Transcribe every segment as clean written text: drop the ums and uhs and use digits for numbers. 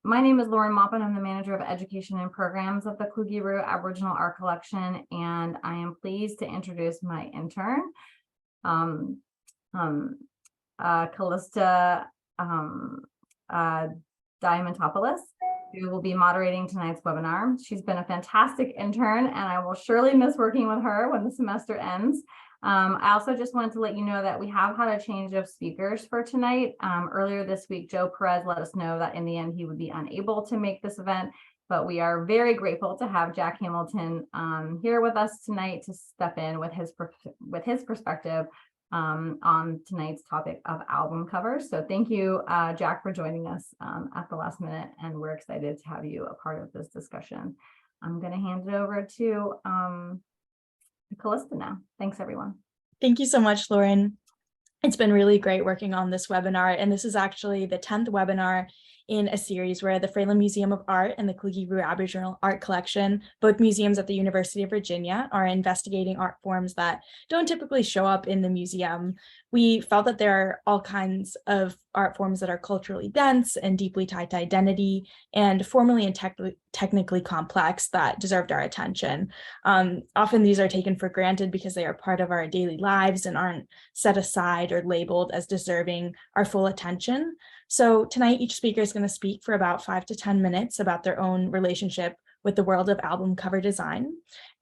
My name is Lauren Maupin. I'm the manager of education and programs of the Kluge-Ruhe Aboriginal Art Collection, and I am pleased to introduce my intern, Callista Diamantopoulos, who will be moderating tonight's webinar. She's been a fantastic intern, and I will surely miss working with her when the semester ends. I also just wanted to let you know that we have had a change of speakers for tonight. Earlier this week, Joe Perez let us know that in the end he would be unable to make this event, but we are very grateful to have Jack Hamilton here with us tonight to step in with his perspective on tonight's topic of album covers. So thank you, Jack, for joining us at the last minute, and we're excited to have you a part of this discussion. I'm going to hand it over to Callista now. Thanks, everyone. Thank you so much, Lauren. It's been really great working on this webinar, and this is actually the 10th webinar in a series where the Fralin Museum of Art and the Kluge-Ruhe Aboriginal Art Collection, both museums at the University of Virginia, are investigating art forms that don't typically show up in the museum. We felt that there are all kinds of art forms that are culturally dense and deeply tied to identity, and formally and technically complex that deserved our attention. Often these are taken for granted because they are part of our daily lives and aren't set aside or labeled as deserving our full attention. So tonight, each speaker is going to speak for about 5 to 10 minutes about their own relationship with the world of album cover design.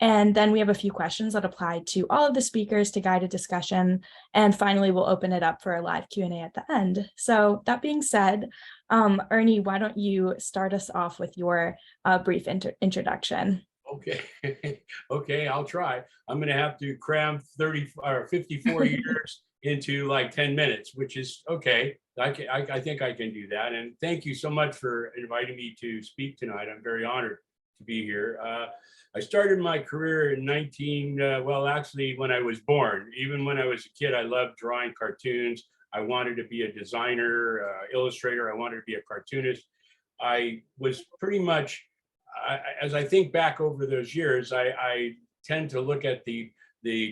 And then we have a few questions that apply to all of the speakers to guide a discussion. And finally, we'll open it up for a live Q&A at the end. So that being said, Ernie, why don't you start us off with your brief introduction? Okay. Okay, I'll try. I'm going to have to cram 30 or 54 years into like 10 minutes, which is okay. I think I can do that. And thank you so much for inviting me to speak tonight. I'm very honored to be here. I started my career in actually when I was born. Even when I was a kid, I loved drawing cartoons. I wanted to be a designer, illustrator. I wanted to be a cartoonist. I was pretty much, as I think back over those years, I tend to look at the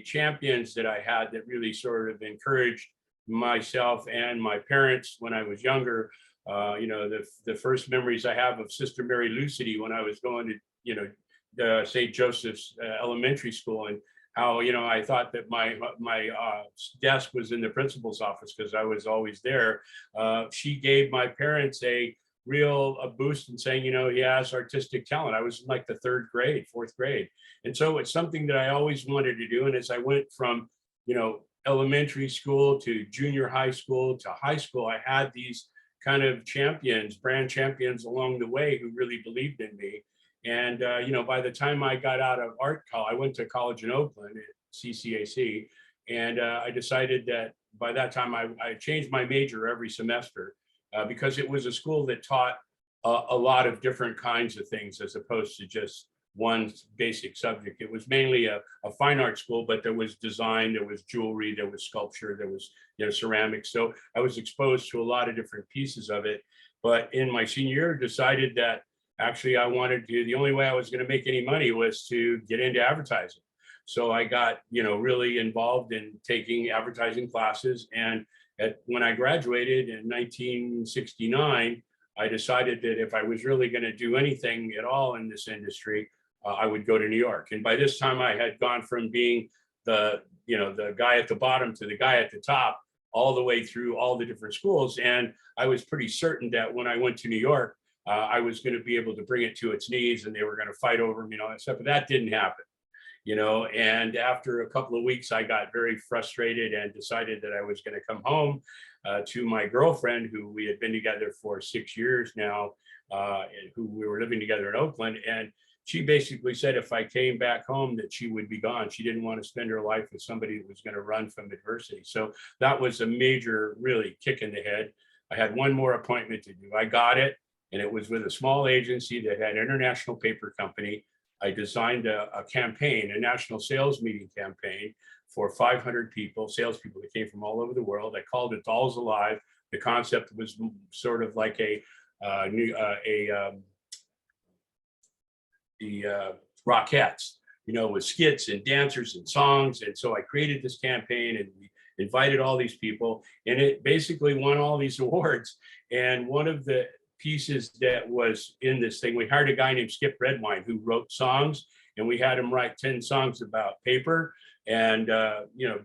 champions that I had that really sort of encouraged myself and my parents when I was younger. The first memories I have of Sister Mary Lucity when I was going to, St. Joseph's Elementary School, and how, I thought that my desk was in the principal's office because I was always there. She gave my parents a boost in saying, he has artistic talent. I was in like the fourth grade. And so it's something that I always wanted to do. And as I went from, elementary school to junior high school to high school, I had these kind of champions, brand champions along the way who really believed in me. And, by the time I got out of art college, I went to college in Oakland at CCAC. And I decided that by that time I changed my major every semester because it was a school that taught a lot of different kinds of things as opposed to just one basic subject. It was mainly a fine art school, but there was design, there was jewelry, there was sculpture, there was ceramics. So I was exposed to a lot of different pieces of it. But in my senior year, decided that actually I wanted to, the only way I was going to make any money was to get into advertising. So I got, really involved in taking advertising classes. And when I graduated in 1969, I decided that if I was really going to do anything at all in this industry, I would go to New York. And by this time I had gone from being the guy at the bottom to the guy at the top, all the way through all the different schools. And I was pretty certain that when I went to New York, I was going to be able to bring it to its knees and they were going to fight over me, and stuff, but that didn't happen. And after a couple of weeks, I got very frustrated and decided that I was going to come home to my girlfriend, who we had been together for 6 years now, and who we were living together in Oakland. And she basically said if I came back home that she would be gone. She didn't want to spend her life with somebody who was going to run from adversity. So that was a major, really kick in the head. I had one more appointment to do. I got it, and it was with a small agency that had an international paper company. I designed a campaign, a national sales meeting campaign for 500 people, salespeople that came from all over the world. I called it Dolls Alive. The concept was sort of like the Rockettes, with skits and dancers and songs. And so I created this campaign and we invited all these people, and it basically won all these awards. And one of the pieces that was in this thing. We hired a guy named Skip Redwine who wrote songs, and we had him write 10 songs about paper and,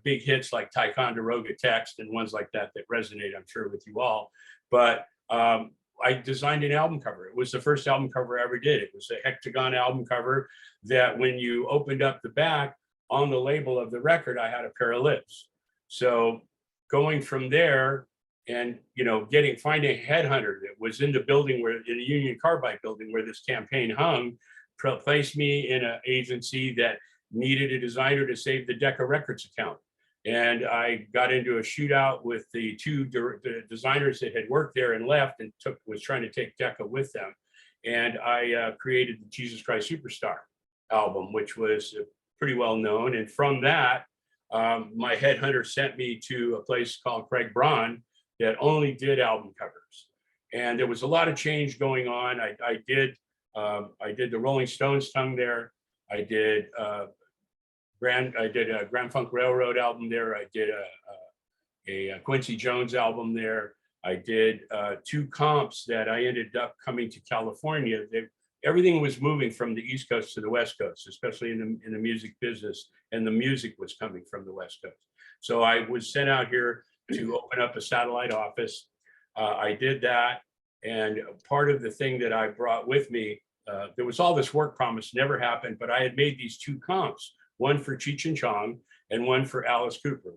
big hits like Ticonderoga Text and ones like that resonate, I'm sure, with you all. But I designed an album cover. It was the first album cover I ever did. It was a hectagon album cover that when you opened up the back on the label of the record, I had a pair of lips. So going from there and, finding a headhunter that was in the building in the Union Carbide building where this campaign hung, placed me in an agency that needed a designer to save the Decca Records account. And I got into a shootout with the two designers that had worked there and left and was trying to take Decca with them. And I created the Jesus Christ Superstar album, which was pretty well known. And from that, my headhunter sent me to a place called Craig Braun that only did album covers. And there was a lot of change going on. I did the Rolling Stones tongue there. I did a Grand Funk Railroad album there. I did a Quincy Jones album there. I did 2 comps that I ended up coming to California. Everything was moving from the East Coast to the West Coast, especially in the music business, and the music was coming from the West Coast. So I was sent out here to open up a satellite office. I did that, and part of the thing that I brought with me, there was all this work promised, never happened, but I had made these 2 comps, one for Cheech and Chong and one for Alice Cooper.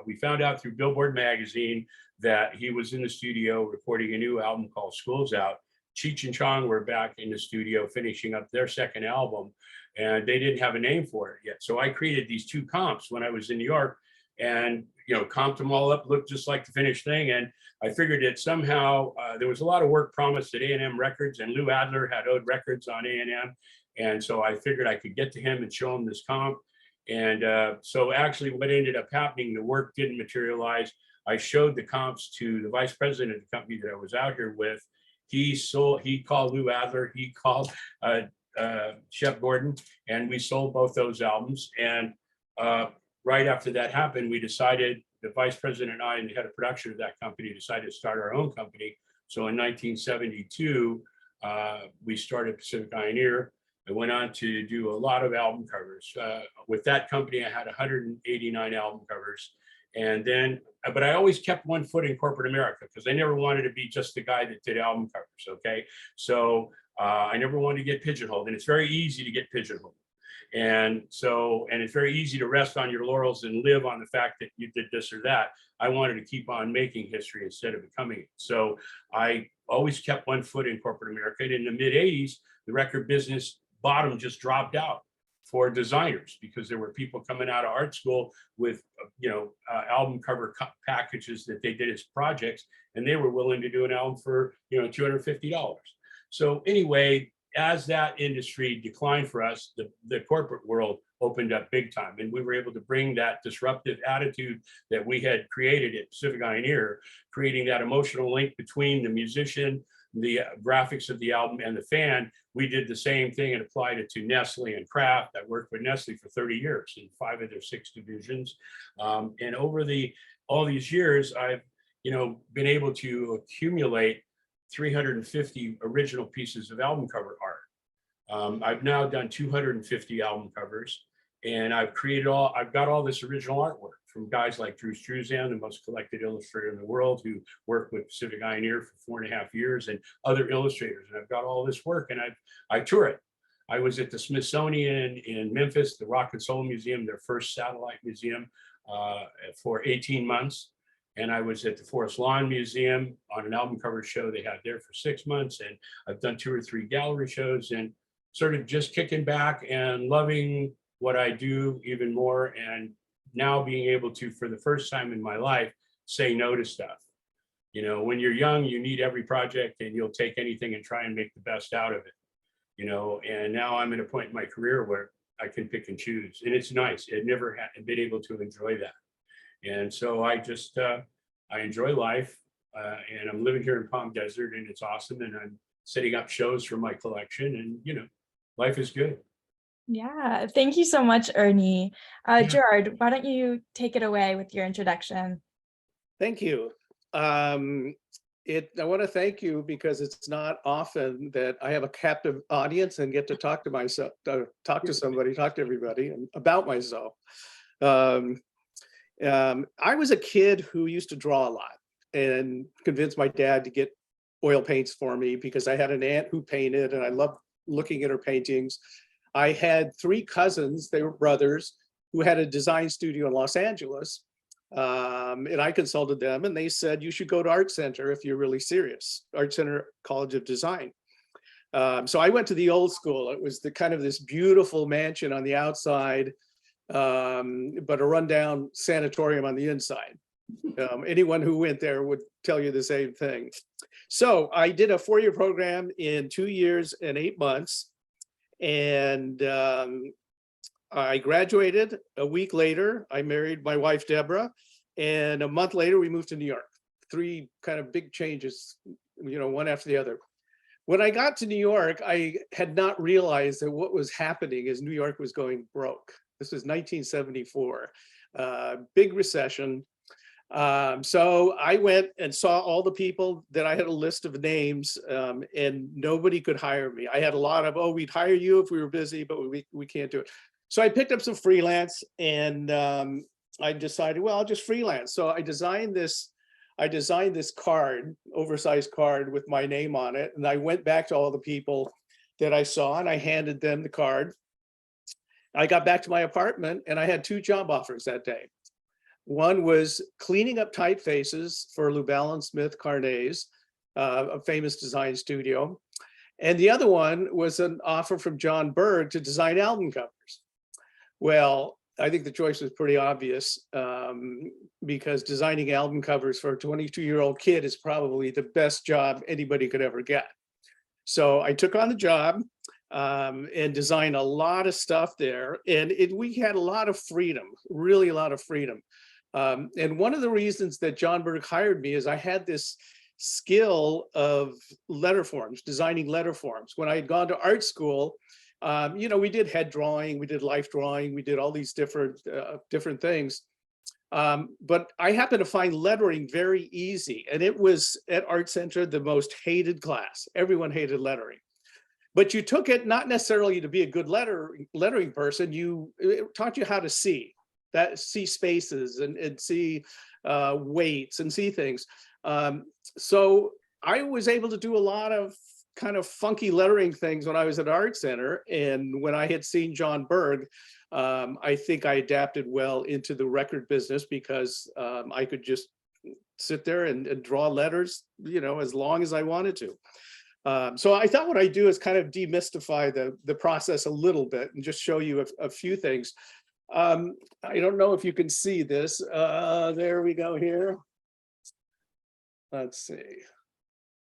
We found out through Billboard magazine that he was in the studio recording a new album called School's Out. Cheech and Chong were back in the studio finishing up their second album, and they didn't have a name for it yet. So I created these 2 comps when I was in New York, and comped them all up, looked just like the finished thing. And I figured that somehow there was a lot of work promised at A&M Records, and Lou Adler had Ode Records on A&M. And so I figured I could get to him and show him this comp. And so actually what ended up happening, the work didn't materialize. I showed the comps to the vice president of the company that I was out here with. He called Lou Adler, he called Shep Gordon, and we sold both those albums. And right after that happened, we decided, the vice president and I and the head of production of that company decided to start our own company. So in 1972, we started Pacific Pioneer. I went on to do a lot of album covers. With that company, I had 189 album covers. And then, but I always kept one foot in corporate America because I never wanted to be just the guy that did album covers, okay? So I never wanted to get pigeonholed, and it's very easy to get pigeonholed. And it's very easy to rest on your laurels and live on the fact that you did this or that. I wanted to keep on making history instead of becoming it. So I always kept one foot in corporate America. And in the mid 80s, the record business bottom just dropped out for designers because there were people coming out of art school with, album cover packages that they did as projects, and they were willing to do an album for, $250. So anyway, as that industry declined for us, the corporate world opened up big time, and we were able to bring that disruptive attitude that we had created at Pacific Pioneer, creating that emotional link between the musician, the graphics of the album, and the fan. We did the same thing and applied it to Nestle and Kraft. I worked with Nestle for 30 years in 5 of their 6 divisions. And over all these years, I've been able to accumulate 350 original pieces of album cover art. I've now done 250 album covers, and I've got all this original artwork from guys like Drew Struzan, the most collected illustrator in the world, who worked with Pacific Pioneer for 4.5 years, and other illustrators. And I've got all this work, and I tour it. I was at the Smithsonian in Memphis, the Rock and Soul Museum, their first satellite museum, for 18 months. And I was at the Forest Lawn Museum on an album cover show they had there for 6 months. And I've done 2 or 3 gallery shows, and sort of just kicking back and loving what I do even more. And now being able to, for the first time in my life, say no to stuff. When you're young, you need every project and you'll take anything and try and make the best out of it. And now I'm at a point in my career where I can pick and choose, and it's nice. I've never been able to enjoy that. And so I just, I enjoy life, and I'm living here in Palm Desert, and it's awesome. And I'm setting up shows for my collection, and, life is good. Yeah, thank you so much, Ernie. Gerard, why don't you take it away with your introduction? Thank you. I want to thank you because it's not often that I have a captive audience and get to talk to myself, talk to somebody, talk to everybody and about myself. I was a kid who used to draw a lot and convinced my dad to get oil paints for me because I had an aunt who painted and I loved looking at her paintings. I had 3 cousins, they were brothers, who had a design studio in Los Angeles. And I consulted them and they said, you should go to Art Center if you're really serious, Art Center College of Design. So I went to the old school. It was the kind of this beautiful mansion on the outside, but a rundown sanatorium on the inside. Anyone who went there would tell you the same thing. So I did a 4-year program in 2 years and 8 months. And I graduated. A week later, I married my wife, Deborah. And a month later, we moved to New York. 3 kind of big changes, you know, one after the other. When I got to New York, I had not realized that what was happening is New York was going broke. This was 1974, big recession. So I went and saw all the people that I had a list of names, and nobody could hire me. I had a lot of, oh, we'd hire you if we were busy, but we can't do it. So I picked up some freelance and I decided, well, I'll just freelance. So I designed this card, oversized card with my name on it. And I went back to all the people that I saw and I handed them the card. I got back to my apartment and I had 2 job offers that day. One was cleaning up typefaces for Lubell and Smith Carnets, a famous design studio. And the other one was an offer from John Berg to design album covers. Well, I think the choice was pretty obvious because designing album covers for a 22-year-old kid is probably the best job anybody could ever get. So I took on the job and designed a lot of stuff there. And we had a lot of freedom, really a lot of freedom. And one of the reasons that John Berg hired me is I had this skill of letter forms, designing letter forms. When I had gone to art school, you know, we did head drawing, we did life drawing, we did all these different things. But I happened to find lettering very easy. And it was at Art Center, the most hated class. Everyone hated lettering. But you took it not necessarily to be a good lettering person, it taught you how to see spaces and see weights and see things. So I was able to do a lot of kind of funky lettering things when I was at Art Center. And when I had seen John Berg, I think I adapted well into the record business because I could just sit there and draw letters, you know, as long as I wanted to. So I thought what I do is kind of demystify the process a little bit and just show you a few things. I don't know if you can see this. There we go here. Let's see.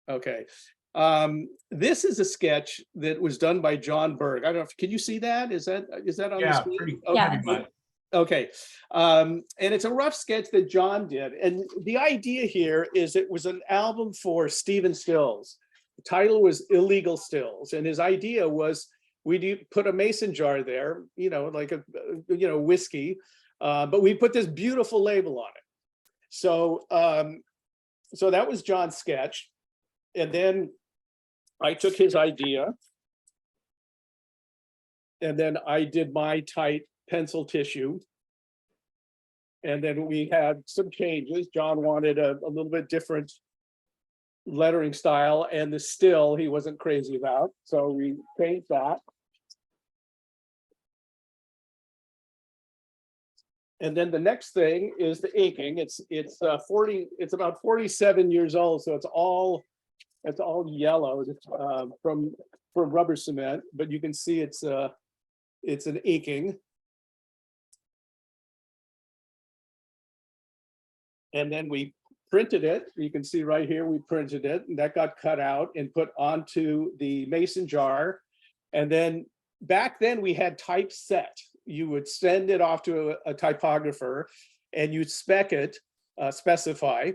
Okay. This is a sketch that was done by John Berg. I don't know if, can you see that? Is that on the screen? Pretty, Okay. pretty much. Okay. And it's a rough sketch that John did. And the idea here is it was an album for Stephen Stills. The title was Illegal Stills. And his idea was we put a mason jar there, you know, like a, you know, whiskey, but we put this beautiful label on it. So, so that was John's sketch. And then I took his idea and then I did my tight pencil tissue. And then we had some changes. John wanted a little bit different lettering style, and the still he wasn't crazy about. So we changed that. And then the next thing is the inking. It's about 47 years old, so it's all yellow from rubber cement, but you can see it's an inking. And then we printed it. You can see right here, we printed it, and that got cut out and put onto the mason jar. And then back then we had typeset. You would send it off to a typographer and you'd specify,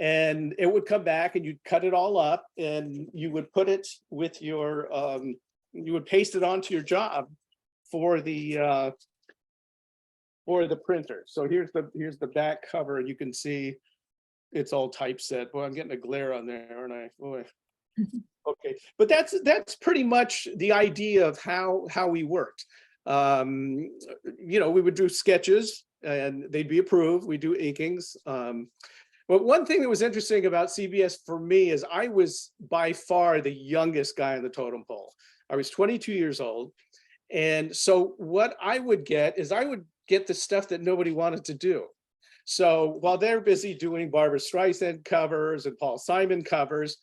and it would come back and you'd cut it all up and you would put it with your, you would paste it onto your job for the printer. So here's the back cover, and you can see it's all typeset. Well, I'm getting a glare on there, aren't I? Boy. Okay, but that's pretty much the idea of how we worked. You know, we would do sketches and they'd be approved. We do inkings. But one thing that was interesting about CBS for me is I was by far the youngest guy on the totem pole. I was 22 years old. And so what I would get is I would get the stuff that nobody wanted to do. So while they're busy doing Barbra Streisand covers and Paul Simon covers,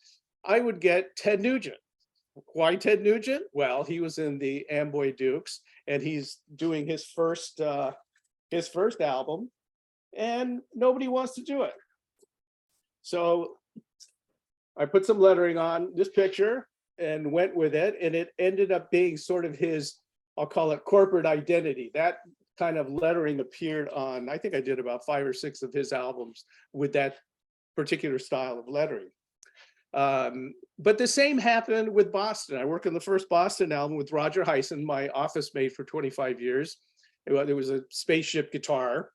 I would get Ted Nugent. Why Ted Nugent? Well, he was in the Amboy Dukes and he's doing his first album and nobody wants to do it. So I put some lettering on this picture and went with it, and it ended up being sort of his, I'll call it corporate identity. That kind of lettering appeared on, I think I did about 5 or 6 of his albums with that particular style of lettering. But the same happened with Boston. I worked on the first Boston album with Roger Hyson, my office mate for 25 years. There was a spaceship guitar,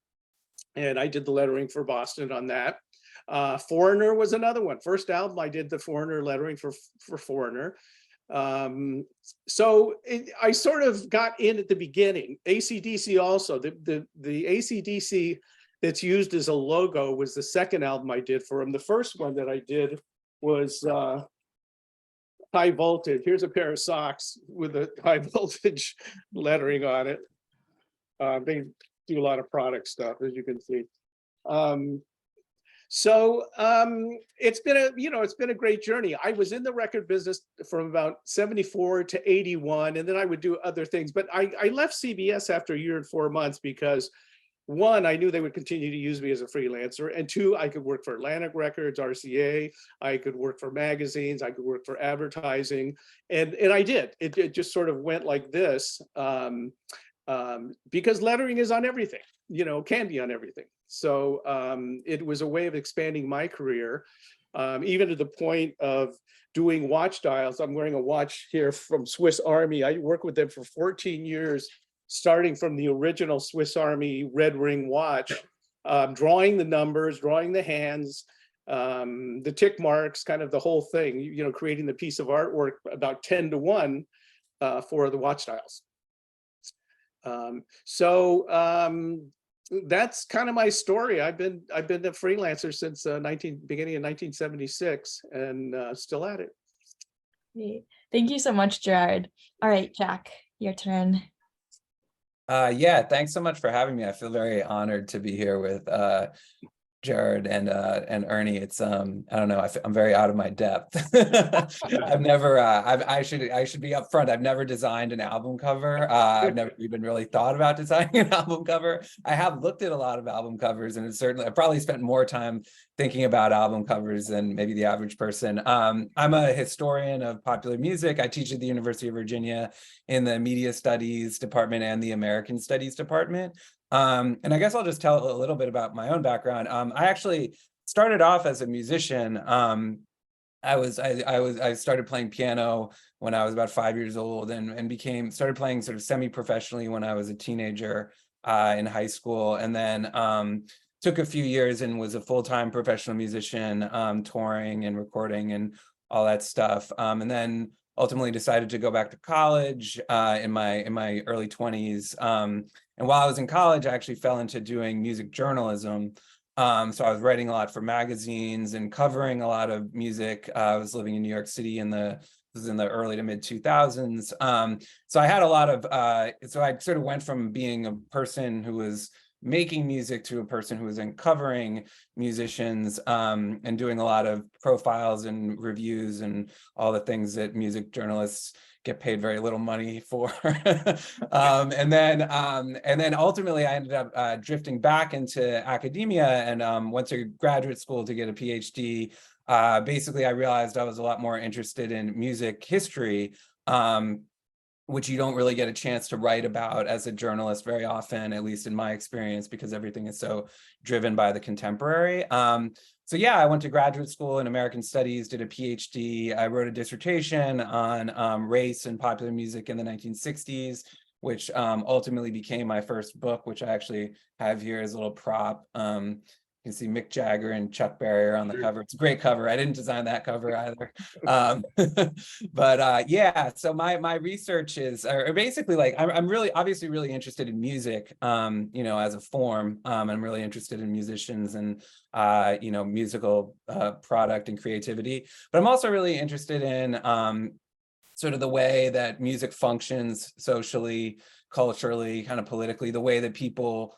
and I did the lettering for Boston on that. Foreigner was another one. First album, I did the Foreigner lettering for Foreigner. So I sort of got in at the beginning. ACDC also, the ACDC that's used as a logo was the second album I did for him. The first one that I did was High Voltage. Here's a pair of socks with a High Voltage lettering on it. They do a lot of product stuff, as you can see. So it's been a great journey. I was in the record business from about 74 to 81, and then I would do other things. But I left CBS after a year and 4 months because, one, I knew they would continue to use me as a freelancer, and two, I could work for Atlantic Records, RCA, I could work for magazines, I could work for advertising, and I did. It just sort of went like this because lettering is on everything, can be on everything. So it was a way of expanding my career, even to the point of doing watch dials. I'm wearing a watch here from Swiss Army. I worked with them for 14 years, starting from the original Swiss Army red ring watch, drawing the numbers, drawing the hands, the tick marks, kind of the whole thing, creating the piece of artwork about 10-1 for the watch dials. That's kind of my story. I've been a freelancer since beginning of 1976 and still at it. Great. Thank you so much, Gerard. All right, Jack, your turn. Yeah, thanks so much for having me. I feel very honored to be here with Gerard and Ernie. It's I don't know, I'm very out of my depth. I've never I should be upfront. I've never designed an album cover. I've never even really thought about designing an album cover. I have looked at a lot of album covers, and I probably spent more time thinking about album covers than maybe the average person. I'm a historian of popular music. I teach at the University of Virginia in the Media Studies department and the American Studies department. And I guess I'll just tell a little bit about my own background. I actually started off as a musician. I started playing piano when I was about 5 years old, and started playing sort of semi-professionally when I was a teenager in high school, and then took a few years and was a full-time professional musician, touring and recording and all that stuff, and then ultimately decided to go back to college in my early 20s. And while I was in college, I actually fell into doing music journalism. So I was writing a lot for magazines and covering a lot of music. I was living in New York City this was in the early to mid 2000s. So I had a lot of, so I sort of went from being a person who was making music to a person who was covering musicians and doing a lot of profiles and reviews and all the things that music journalists get paid very little money for. And then ultimately I ended up drifting back into academia and went to graduate school to get a PhD. Basically, I realized I was a lot more interested in music history, which you don't really get a chance to write about as a journalist very often, at least in my experience, because everything is so driven by the contemporary. So yeah, I went to graduate school in American Studies, did a PhD. I wrote a dissertation on race and popular music in the 1960s, which ultimately became my first book, which I actually have here as a little prop. You can see Mick Jagger and Chuck Berry are on the cover. It's a great cover. I didn't design that cover either. But yeah, so my research is basically like, I'm really obviously really interested in music, you know, as a form. I'm really interested in musicians and, you know, musical product and creativity. But I'm also really interested in sort of the way that music functions socially, culturally, kind of politically, the way that people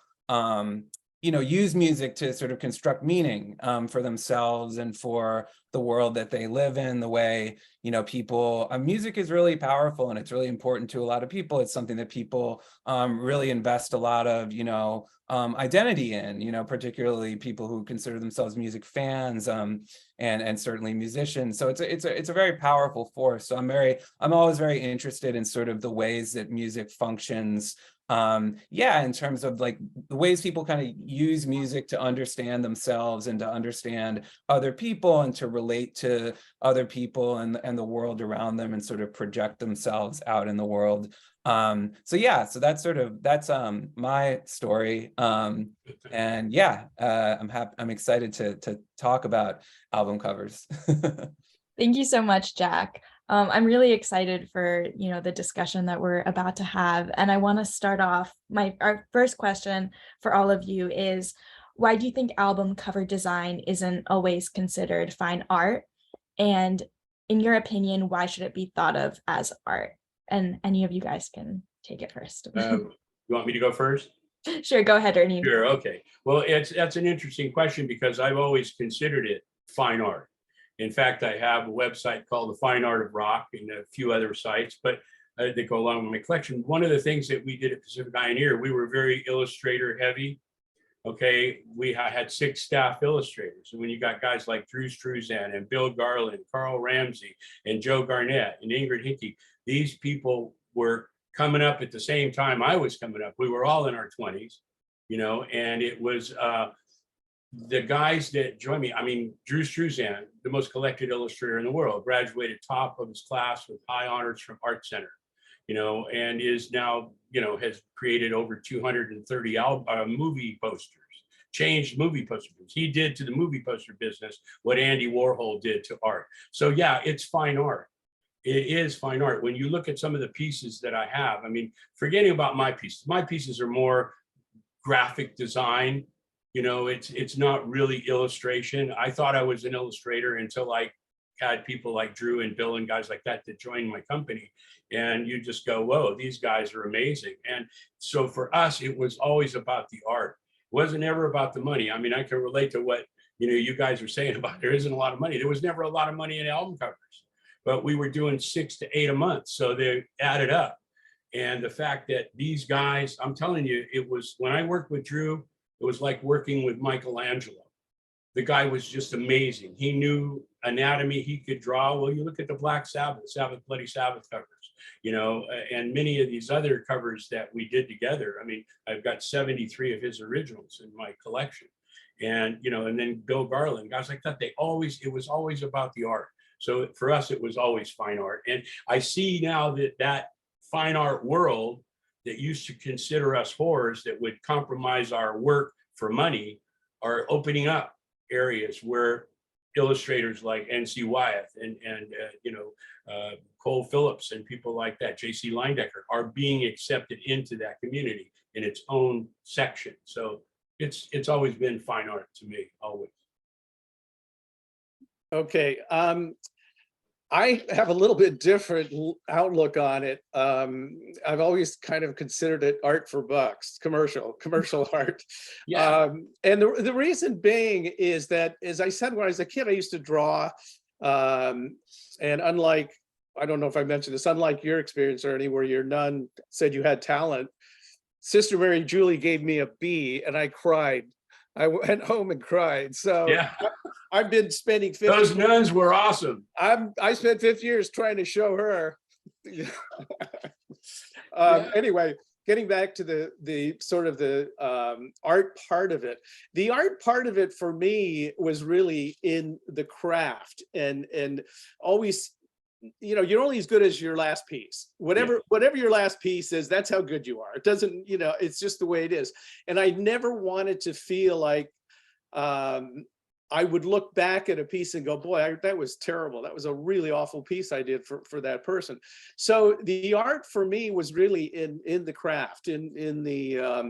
you know, use music to sort of construct meaning for themselves and for the world that they live in, the way, you know, people, music is really powerful and it's really important to a lot of people. It's something that people really invest a lot of, you know, identity in, you know, particularly people who consider themselves music fans and certainly musicians. So it's a very powerful force. So I'm always very interested in sort of the ways that music functions. Yeah, in terms of like the ways people kind of use music to understand themselves and to understand other people and to relate to other people and the world around them and sort of project themselves out in the world. So yeah, so that's my story. And yeah, I'm excited to talk about album covers. Thank you so much, Jack. I'm really excited for, you know, the discussion that we're about to have. And I want to start off, our first question for all of you is, why do you think album cover design isn't always considered fine art? And in your opinion, why should it be thought of as art? And any of you guys can take it first. You want me to go first? Sure, go ahead, Ernie. Sure, okay. Well, that's an interesting question because I've always considered it fine art. In fact, I have a website called The Fine Art of Rock and a few other sites, but they go along with my collection. One of the things that we did at Pacific Pioneer, we were very illustrator heavy. Okay, we had 6 staff illustrators. And when you got guys like Drew Struzan and Bill Garland, Carl Ramsey, and Joe Garnett and Ingrid Hickey, these people were coming up at the same time I was coming up. We were all in our 20s, you know, and it was the guys that joined me. I mean, Drew Struzan, the most collected illustrator in the world, graduated top of his class with high honors from Art Center, you know, and is now, you know, has created over 230 movie posters, changed movie posters. He did to the movie poster business what Andy Warhol did to art. So yeah, it's fine art. It is fine art. When you look at some of the pieces that I have, I mean, forgetting about my pieces are more graphic design. You know, it's not really illustration. I thought I was an illustrator until I had people like Drew and Bill and guys like that joined my company. And you just go, whoa, these guys are amazing. And so for us, it was always about the art. It wasn't ever about the money. I mean, I can relate to what, you know, you guys are saying about there isn't a lot of money. There was never a lot of money in album covers, but we were doing 6 to 8 a month. So they added up. And the fact that these guys, I'm telling you, it was when I worked with Drew, it was like working with Michelangelo. The guy was just amazing. He knew anatomy, he could draw. Well, you look at the Black Sabbath, Bloody Sabbath covers, you know, and many of these other covers that we did together. I mean, I've got 73 of his originals in my collection. And, you know, and then Bill Garland, guys like that, it was always about the art. So for us, it was always fine art. And I see now that fine art world that used to consider us whores that would compromise our work for money are opening up areas where illustrators like N.C. Wyeth and you know, Cole Phillips and people like that, J.C. Leindecker, are being accepted into that community in its own section. So it's always been fine art to me, always. Okay. I have a little bit different outlook on it. I've always kind of considered it art for bucks, commercial art. Yeah. And the reason being is that, as I said, when I was a kid, I used to draw. And unlike, I don't know if I mentioned this, unlike your experience, Ernie, where your nun said you had talent, Sister Mary Julie gave me a B and I cried. I went home and cried. So Yeah. I've been spending 50 Those nuns were awesome. I spent 50 years trying to show her. Anyway, getting back to the sort of the art part of it. The art part of it for me was really in the craft and always, you know, you're only as good as your last piece. Whatever your last piece is, that's how good you are. It doesn't, you know, it's just the way it is. And I never wanted to feel like I would look back at a piece and go, boy, that was terrible. That was a really awful piece I did for that person. So the art for me was really in the craft, in the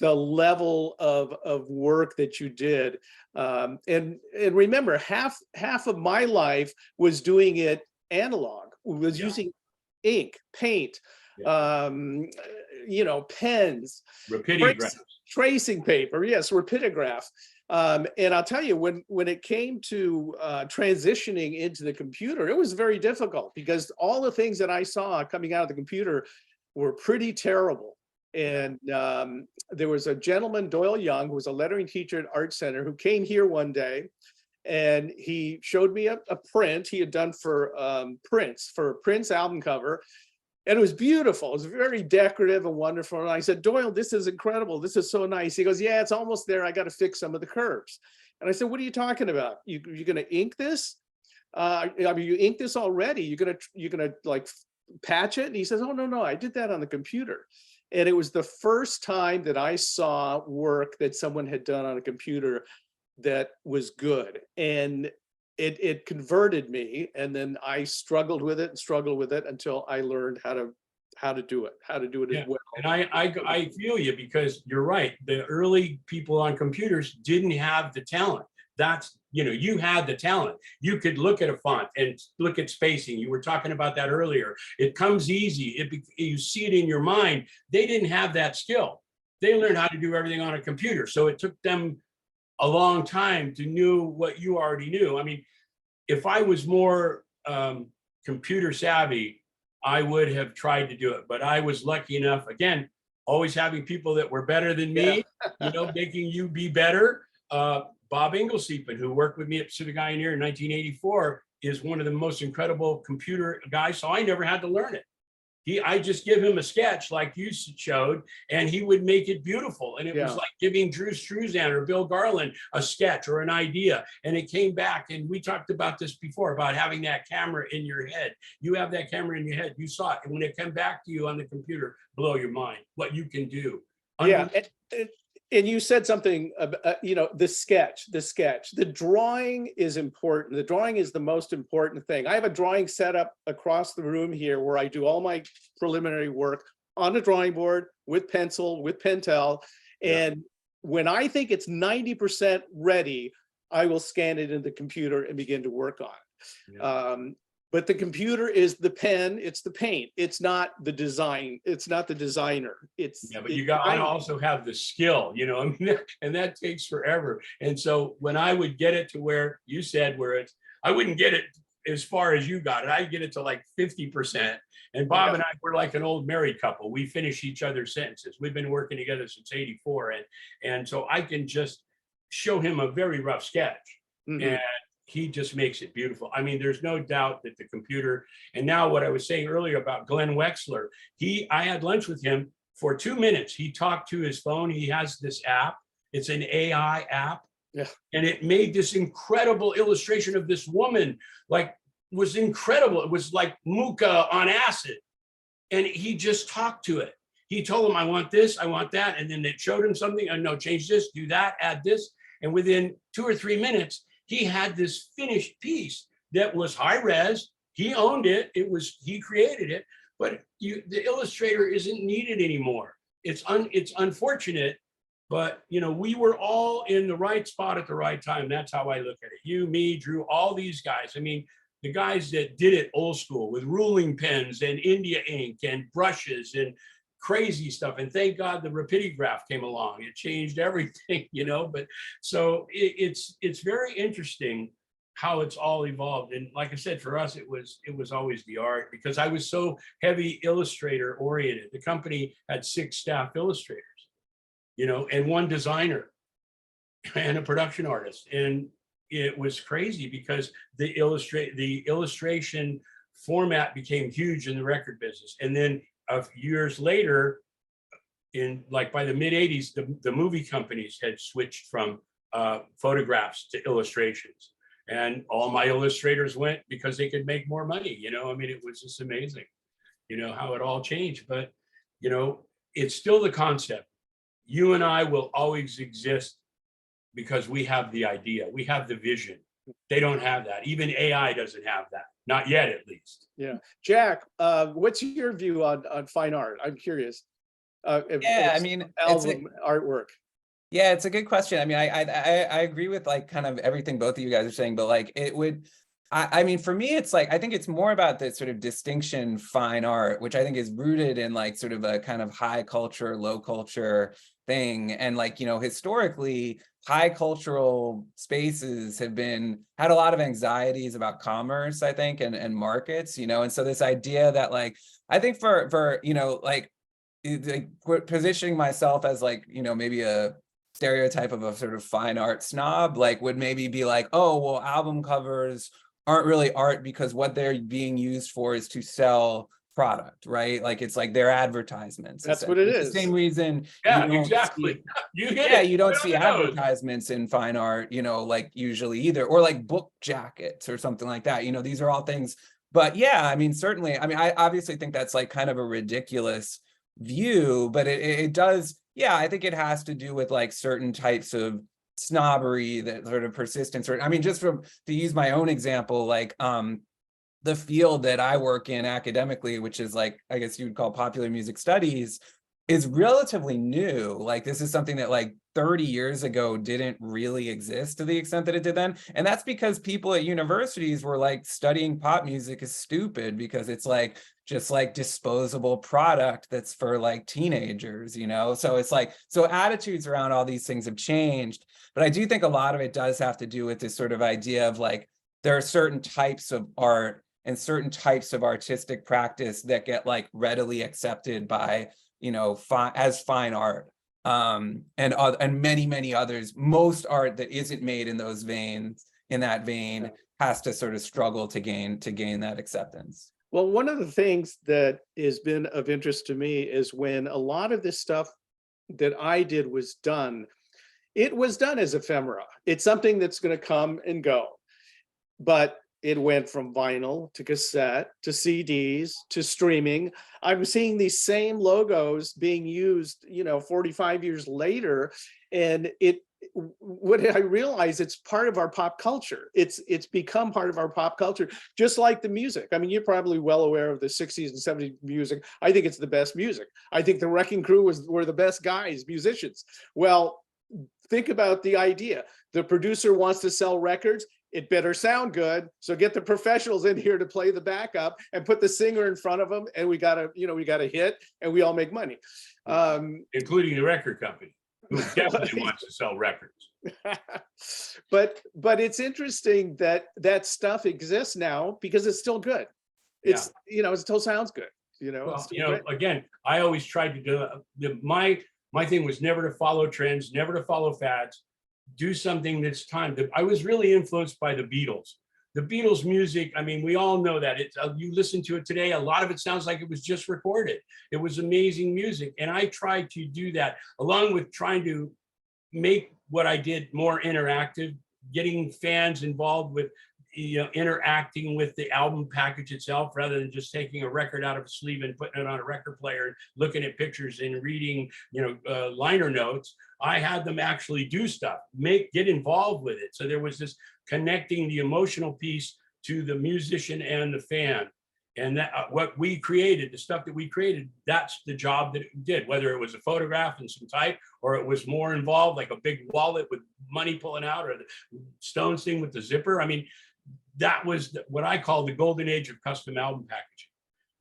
level of work that you did. And remember, half of my life was doing it analog, was using ink, paint, pens, Rapidograph. tracing paper, yes, rapidograph. And I'll tell you, when it came to transitioning into the computer, it was very difficult because all the things that I saw coming out of the computer were pretty terrible. And there was a gentleman, Doyle Young, who was a lettering teacher at Art Center, who came here one day, and he showed me a print he had done for Prince album cover. And it was beautiful. It was very decorative and wonderful. And I said, Doyle, this is incredible. This is so nice. He goes, yeah, it's almost there. I got to fix some of the curves. And I said, what are you talking about? You're going to ink this? I mean, you inked this already. You're gonna like patch it? And he says, oh, no, I did that on the computer. And it was the first time that I saw work that someone had done on a computer that was good. And it converted me, and then I struggled with it until I learned how to do it as well. And I feel you, because you're right. The early people on computers didn't have the talent. That's, you had the talent. You could look at a font and look at spacing. You were talking about that earlier. It comes easy. You see it in your mind. They didn't have that skill. They learned how to do everything on a computer. So it took them a long time to know what you already knew. I mean, if I was more computer savvy, I would have tried to do it, but I was lucky enough, again, always having people that were better than me, making you be better. Bob Inglesiepen, who worked with me at Pacific Pioneer in 1984, is one of the most incredible computer guys, so I never had to learn it. I just give him a sketch like you showed, and he would make it beautiful. And it was like giving Drew Struzan or Bill Garland a sketch or an idea. And it came back. And we talked about this before, about having that camera in your head. You have that camera in your head. You saw it. And when it came back to you on the computer, blow your mind, what you can do. And you said something about, the sketch, the drawing is important. The drawing is the most important thing. I have a drawing set up across the room here where I do all my preliminary work on a drawing board with pencil, with Pentel. And when I think it's 90% ready, I will scan it in the computer and begin to work on it. But the computer is the pen, it's the paint. It's not the design. It's not the designer. But you got to also have the skill, and that takes forever. And so when I would get it to where you said I wouldn't get it as far as you got it. I'd get it to like 50%. And Bob and I were like an old married couple. We finish each other's sentences. We've been working together since '84. And so I can just show him a very rough sketch. And he just makes it beautiful. I mean, there's no doubt that the computer, and now what I was saying earlier about Glenn Wexler, I had lunch with him for 2 minutes. He talked to his phone. He has this app. It's an AI app. And it made this incredible illustration of this woman, was incredible. It was like Muka on acid. And he just talked to it. He told him, I want this, I want that. And then it showed him something. No, change this, do that, add this. And within 2 or 3 minutes, he had this finished piece that was high res. He owned it. He created it, but the illustrator isn't needed anymore. It's unfortunate, but we were all in the right spot at the right time. That's how I look at it. You, me, Drew, all these guys. I mean, the guys that did it old school with ruling pens and India ink and brushes and crazy stuff. And thank God the rapidograph came along. It changed everything, but so it's very interesting how it's all evolved. And like I said, for us, it was always the art, because I was so heavy illustrator oriented. The company had 6 staff illustrators, and 1 designer and a production artist. And it was crazy because the illustration format became huge in the record business. And then years later, by the mid 80s, the movie companies had switched from photographs to illustrations, and all my illustrators went because they could make more money. It was just amazing, how it all changed. But it's still the concept. You and I will always exist because we have the idea, we have the vision. They don't have that. Even AI doesn't have that, not yet, at least. Yeah, Jack, what's your view on fine art? I'm curious. Yeah, I mean, album artwork. Yeah, it's a good question. I mean, I agree with like kind of everything both of you guys are saying, but like it would, I mean, for me, it's like, I think it's more about the sort of distinction fine art, which I think is rooted in like sort of a kind of high culture, low culture thing. And like, you know, historically, high cultural spaces have had a lot of anxieties about commerce, I think, and markets, you know, and so this idea that like, I think for you know, like positioning myself as like, you know, maybe a stereotype of a sort of fine art snob, like would maybe be like, oh, well, album covers aren't really art because what they're being used for is to sell product, right? Like it's like their advertisements. That's what it is. The same reason. Yeah, exactly. You don't see advertisements in fine art, you know, like usually either, or like book jackets or something like that. You know, these are all things. But yeah, I mean, certainly, I mean, I obviously think that's like kind of a ridiculous view, but it does, yeah, I think it has to do with like certain types of snobbery, that sort of persistence, or I mean, just to use my own example, like the field that I work in academically, which is like, I guess you would call popular music studies, is relatively new. Like this is something that like 30 years ago didn't really exist to the extent that it did then. And that's because people at universities were like studying pop music is stupid because it's like just like disposable product that's for like teenagers, you know? So it's like, so attitudes around all these things have changed. But I do think a lot of it does have to do with this sort of idea of like, there are certain types of art and certain types of artistic practice that get like readily accepted by, you know, as fine art, and many others. Most art that isn't made in those veins, in that vein, has to sort of struggle to gain that acceptance. Well, one of the things that has been of interest to me is when a lot of this stuff that I did was done, it was done as ephemera. It's something that's going to come and go, but it went from vinyl to cassette to CDs to streaming. I'm seeing these same logos being used, you know, 45 years later. And what I realize, it's part of our pop culture. It's become part of our pop culture, just like the music. I mean, you're probably well aware of the 60s and 70s music. I think it's the best music. I think the Wrecking Crew were the best guys, musicians. Well, think about the idea. The producer wants to sell records. It better sound good. So get the professionals in here to play the backup and put the singer in front of them. And we got a hit and we all make money. Including the record company, who definitely wants to sell records. But it's interesting that that stuff exists now because it's still good. It's, you know, it still sounds good. You know, well, you know, again, I always tried to do my thing was never to follow trends, never to follow fads. Do something that's time. I was really influenced by the Beatles. The Beatles music, I mean, we all know that. You listen to it today, a lot of it sounds like it was just recorded. It was amazing music. And I tried to do that, along with trying to make what I did more interactive, getting fans involved with, you know, interacting with the album package itself, rather than just taking a record out of a sleeve and putting it on a record player, looking at pictures and reading, you know, liner notes. I had them actually do stuff, get involved with it. So there was this connecting the emotional piece to the musician and the fan. And that what we created, the stuff that we created, that's the job that it did, whether it was a photograph and some type, or it was more involved, like a big wallet with money pulling out, or the Stones thing with the zipper. I mean, that was what I call the golden age of custom album packaging.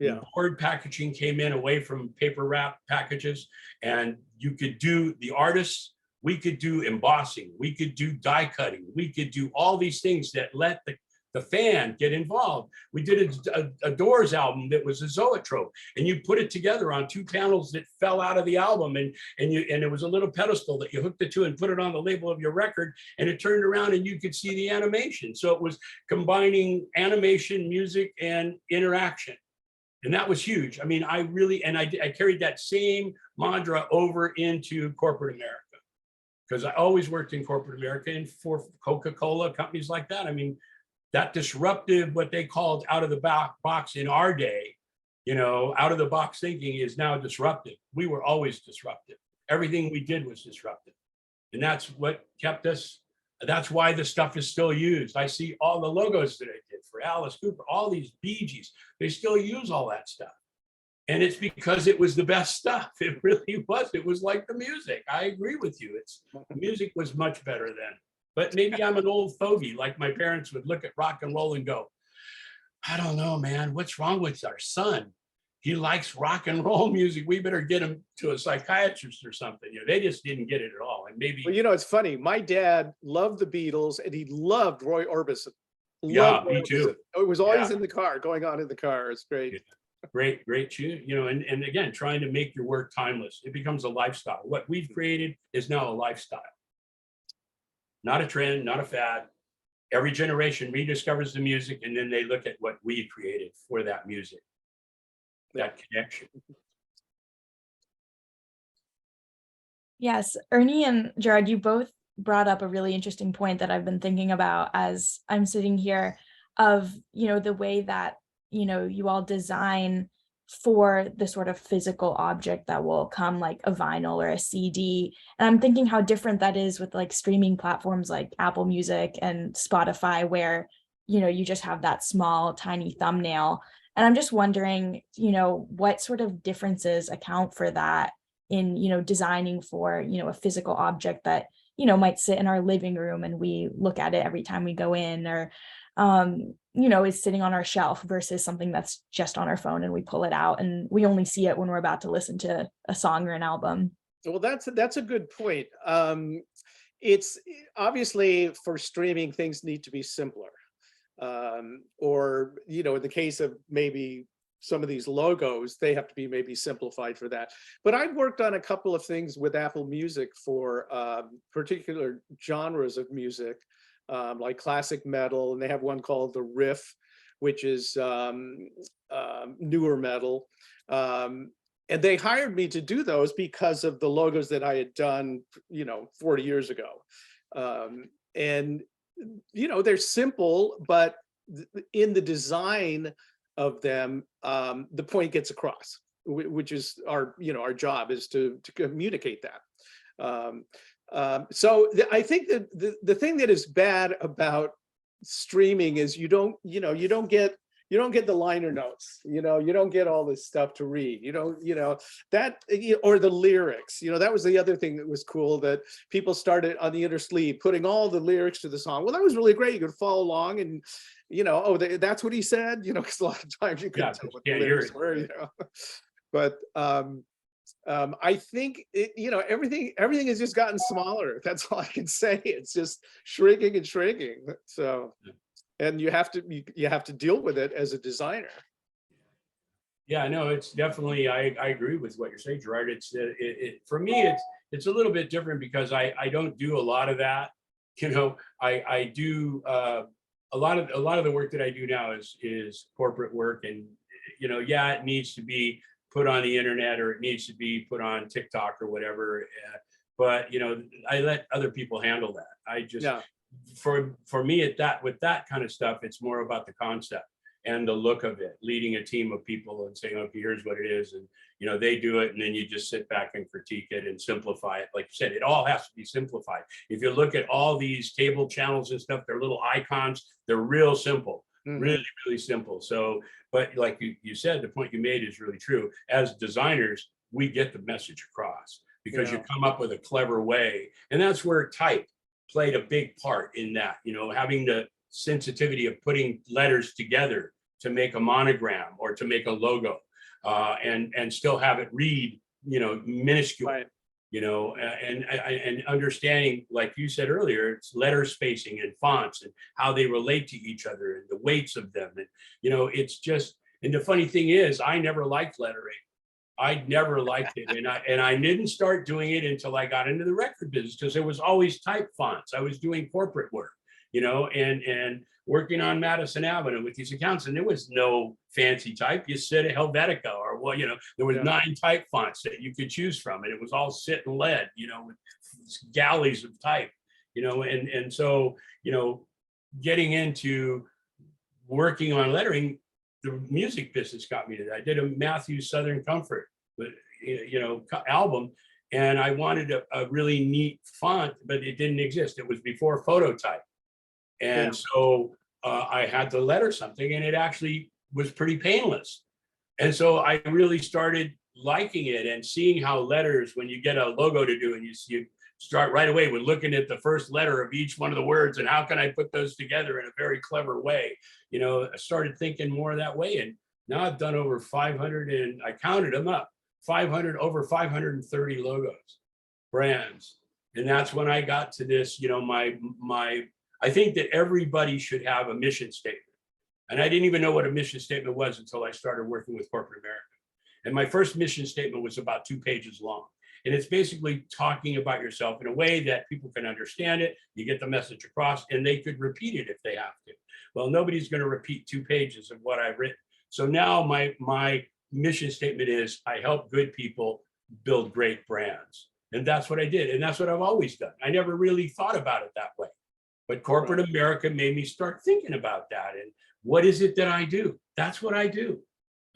Yeah. Board packaging came in away from paper wrap packages, and you could do the artists, we could do embossing, we could do die cutting, we could do all these things that let the fan get involved. We did a Doors album that was a zoetrope, and you put it together on two panels that fell out of the album, and it was a little pedestal that you hooked it to and put it on the label of your record, and it turned around and you could see the animation. So it was combining animation, music, and interaction. And that was huge. I mean, I carried that same mantra over into corporate America, because I always worked in corporate America and for Coca-Cola, companies like that. I mean, that disruptive, what they called out of the box in our day, you know, out of the box thinking is now disruptive. We were always disruptive. Everything we did was disruptive. And that's what kept us, that's why the stuff is still used. I see all the logos that I did for Alice Cooper, all these Bee Gees, they still use all that stuff. And it's because it was the best stuff. It really was. It was like the music. I agree with you. Music was much better then. But maybe I'm an old fogey, like my parents would look at rock and roll and go, I don't know, man, what's wrong with our son? He likes rock and roll music. We better get him to a psychiatrist or something. They just didn't get it at all. And maybe. Well, it's funny. My dad loved the Beatles and he loved Roy Orbison. Yeah, me too. It was always in the car, going on in the car. It's great. Yeah. Great tune. And again, trying to make your work timeless. It becomes a lifestyle. What we've created is now a lifestyle. Not a trend, not a fad. Every generation rediscovers the music and then they look at what we created for that music. That connection. Yes, Ernie and Gerard, you both brought up a really interesting point that I've been thinking about as I'm sitting here of, the way that, you all design for the sort of physical object that will come like a vinyl or a CD. And I'm thinking how different that is with like streaming platforms like Apple Music and Spotify, where, you just have that small, tiny thumbnail. And I'm just wondering, what sort of differences account for that in, designing for, a physical object that, might sit in our living room and we look at it every time we go in, or, is sitting on our shelf versus something that's just on our phone and we pull it out and we only see it when we're about to listen to a song or an album. Well, that's a good point. It's obviously for streaming, things need to be simpler. Or, in the case of maybe some of these logos, they have to be maybe simplified for that. But I've worked on a couple of things with Apple Music for particular genres of music, like classic metal, and they have one called the Riff, which is newer metal. And they hired me to do those because of the logos that I had done, 40 years ago. And they're simple, but in the design of them, the point gets across, which is our job is to communicate that. I think that the thing that is bad about streaming is you don't get the liner notes, you don't get all this stuff to read, or the lyrics, that was the other thing that was cool, that people started on the inner sleeve putting all the lyrics to the song. Well, that was really great. You could follow along and, that's what he said, because a lot of times you couldn't tell what the lyrics were, But I think everything has just gotten smaller. That's all I can say. It's just shrinking and shrinking. So. And you have to deal with it as a designer. Yeah, no, it's definitely, I agree with what you're saying, Gerard. It's for me, it's a little bit different because I don't do a lot of that. I do a lot of the work that I do now is corporate work, and it needs to be put on the internet or it needs to be put on TikTok or whatever. But I let other people handle that. I just. Yeah. For me with that kind of stuff, it's more about the concept and the look of it, leading a team of people and saying, okay, here's what it is. And, they do it. And then you just sit back and critique it and simplify it. Like you said, it all has to be simplified. If you look at all these table channels and stuff, they're little icons. They're real simple, really, really simple. So, but like you said, the point you made is really true. As designers, we get the message across because you come up with a clever way. And that's where type played a big part in that, having the sensitivity of putting letters together to make a monogram or to make a logo, and still have it read, minuscule, right. And understanding, like you said earlier, it's letter spacing and fonts and how they relate to each other and the weights of them. And, it's just, and the funny thing is, I never liked lettering. I never liked it. And I didn't start doing it until I got into the record business, because it was always type fonts. I was doing corporate work, and working on Madison Avenue with these accounts. And there was no fancy type. You said a Helvetica or there was 9 type fonts that you could choose from. And it was all sit and lead, with galleys of type, and so, getting into working on lettering, the music business got me to that. I did a Matthews Southern Comfort, album, And I wanted a really neat font, but it didn't exist. It was before phototype. And so I had to letter something, and it actually was pretty painless. And so I really started liking it and seeing how letters, when you get a logo to do, and you start right away with looking at the first letter of each one of the words and how can I put those together in a very clever way. I started thinking more that way. And now I've done over 500, and I counted them up, over 530 logos, brands. And that's when I got to this, I think that everybody should have a mission statement. And I didn't even know what a mission statement was until I started working with corporate America. And my first mission statement was about 2 pages long. And it's basically talking about yourself in a way that people can understand it, you get the message across, and they could repeat it if they have to. Well, nobody's going to repeat 2 pages of what I've written. So now my mission statement is, I help good people build great brands. And that's what I did. And that's what I've always done. I never really thought about it that way. But corporate America made me start thinking about that. And what is it that I do? That's what I do.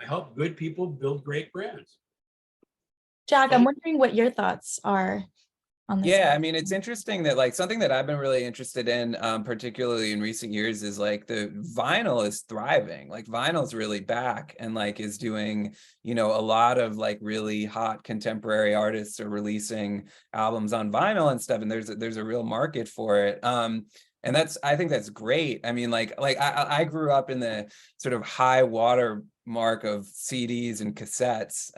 I help good people build great brands. Jack, I'm wondering what your thoughts are on this. Yeah, I mean, it's interesting that like something that I've been really interested in, particularly in recent years, is like the vinyl is thriving. Like vinyl's really back and like is doing, a lot of like really hot contemporary artists are releasing albums on vinyl and stuff. And there's a real market for it. And I think that's great. I mean, like I grew up in the sort of high water mark of CDs and cassettes,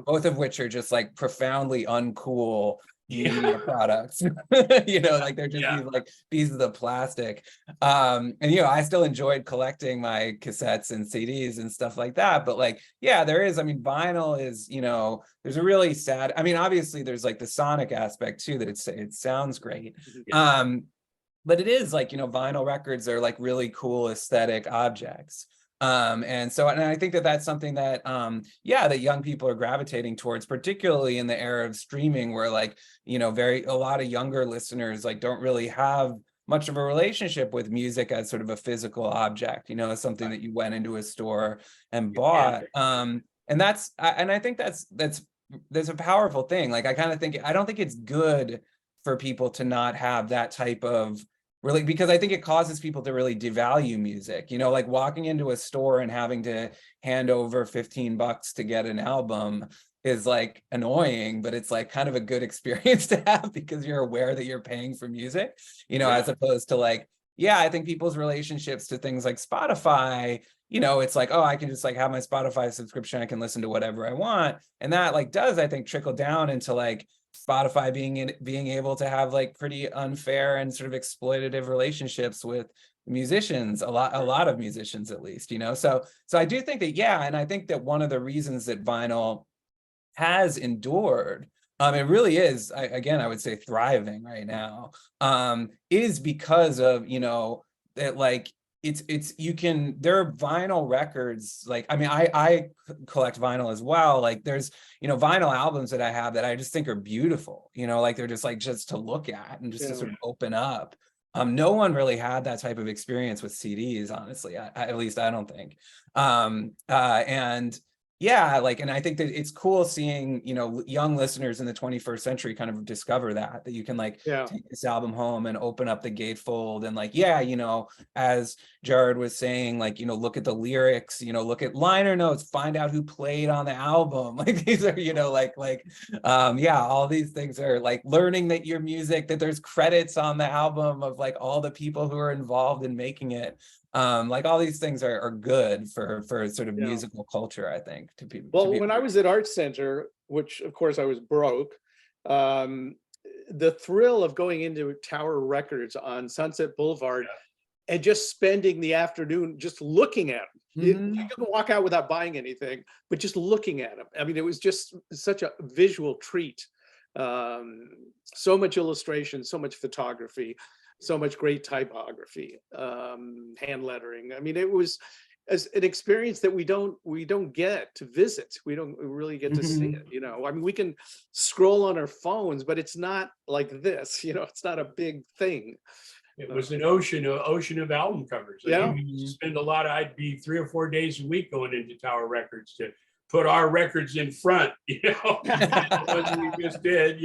both of which are just like profoundly uncool media products. Like they're just these like pieces of the plastic. And I still enjoyed collecting my cassettes and CDs and stuff like that. But like, there is, vinyl is, there's a really sad, obviously there's like the sonic aspect too, that it sounds great. But it is like, vinyl records are like really cool aesthetic objects. And I think that that's something that, that young people are gravitating towards, particularly in the era of streaming, where like, a lot of younger listeners like don't really have much of a relationship with music as sort of a physical object, as something that you went into a store and bought. And I think that's a powerful thing. Like, I don't think it's good for people to not have that type of really, because I think it causes people to really devalue music, like walking into a store and having to hand over $15 to get an album is like annoying, but it's like kind of a good experience to have because you're aware that you're paying for music, as opposed to like, I think people's relationships to things like Spotify, it's like, oh, I can just like have my Spotify subscription, I can listen to whatever I want. And that like does, I think, trickle down into like Spotify being able to have like pretty unfair and sort of exploitative relationships with musicians, a lot of musicians at least, so I do think that, and I think that one of the reasons that vinyl has endured, it really is, I would say thriving right now, is because of, that like there are vinyl records, like, I collect vinyl as well. Like there's, vinyl albums that I have that I just think are beautiful, like they're just to look at and just to sort of open up. No one really had that type of experience with CDs, honestly, at least I don't think. And I think that it's cool seeing, young listeners in the 21st century kind of discover that you can like take this album home and open up the gatefold and like, as Gerard was saying, like, look at the lyrics, look at liner notes, find out who played on the album. Like these are, all these things are like learning that your music, that there's credits on the album of like all the people who are involved in making it. Like all these things are good for sort of musical culture, I think, to people. Well, when I was at Art Center, which of course I was broke, the thrill of going into Tower Records on Sunset Boulevard and just spending the afternoon just looking at them. You couldn't walk out without buying anything, but just looking at them. It was just such a visual treat. So much illustration, so much photography, so much great typography, hand lettering. It was as an experience that we don't get to visit. We don't really get to see it. We can scroll on our phones, but it's not like this. It's not a big thing. It was an ocean of album covers. Yeah. I'd be 3 or 4 days a week going into Tower Records to put our records in front, the ones we just did,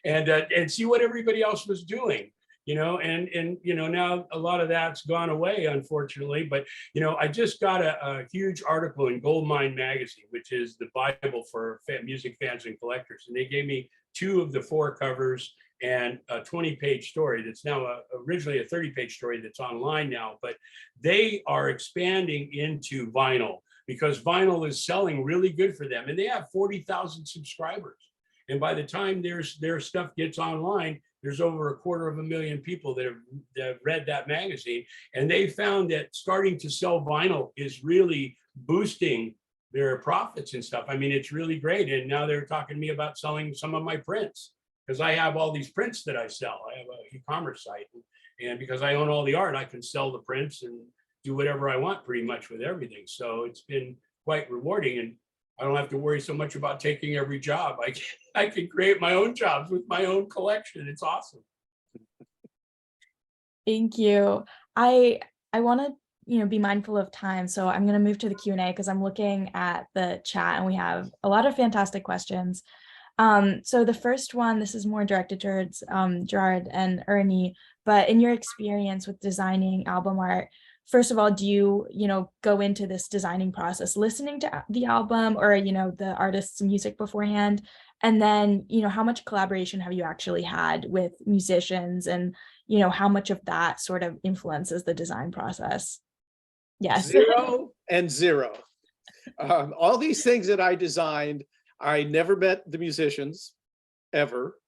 and see what everybody else was doing, and now a lot of that's gone away, unfortunately. But I just got a huge article in Goldmine magazine, which is the Bible for music fans and collectors, and they gave me 2 of the 4 covers and a 20-page story that's now originally a 30-page story that's online now. But they are expanding into vinyl because vinyl is selling really good for them, and they have 40,000 subscribers. And by the time their stuff gets online, there's over 250,000 people that have read that magazine, and they found that starting to sell vinyl is really boosting their profits and stuff. I mean, it's really great. And now they're talking to me about selling some of my prints, because I have all these prints that I sell. I have an e-commerce site, and because I own all the art, I can sell the prints and do whatever I want pretty much with everything. So it's been quite rewarding, and I don't have to worry so much about taking every job. I can create my own jobs with my own collection. It's awesome. Thank you. I want to be mindful of time, so I'm going to move to the Q&A because I'm looking at the chat and we have a lot of fantastic questions. So the first one, this is more directed towards Gerard and Ernie, but in your experience with designing album art, first of all, do you go into this designing process listening to the album or the artist's music beforehand? And then how much collaboration have you actually had with musicians, and how much of that sort of influences the design process? Yes. 0 and 0. All these things that I designed, I never met the musicians ever.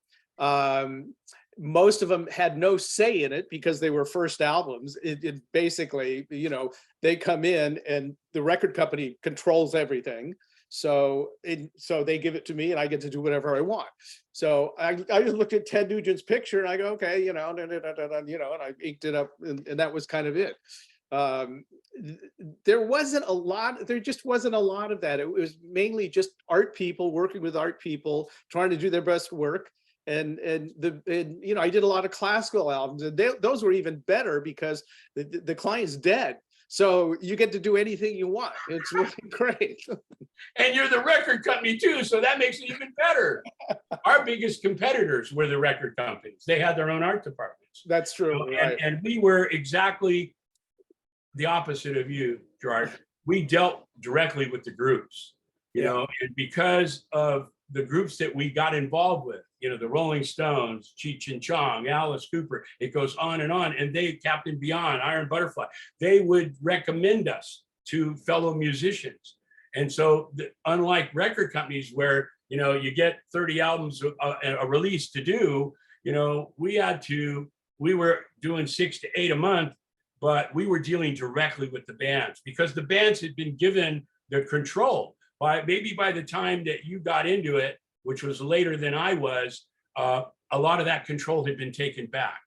Most of them had no say in it because they were first albums. It basically, they come in and the record company controls everything. So they give it to me and I get to do whatever I want. So I just looked at Ted Nugent's picture and I go, okay, and I inked it up, and that was kind of it. There just wasn't a lot of that. It was mainly just art people working with art people, trying to do their best work. And I did a lot of classical albums, and those were even better because the client's dead. So you get to do anything you want. It's really great. And you're the record company too, so that makes it even better. Our biggest competitors were the record companies. They had their own art departments. That's true. Right. And we were exactly the opposite of you, Gerard. We dealt directly with the groups, and because of the groups that we got involved with, the Rolling Stones, Cheech and Chong, Alice Cooper, it goes on, and they, Captain Beyond, Iron Butterfly, they would recommend us to fellow musicians. And so unlike record companies where, you get 30 albums a release to do, we were doing 6 to 8 a month, but we were dealing directly with the bands because the bands had been given the control. By the time that you got into it, which was later than I was, a lot of that control had been taken back.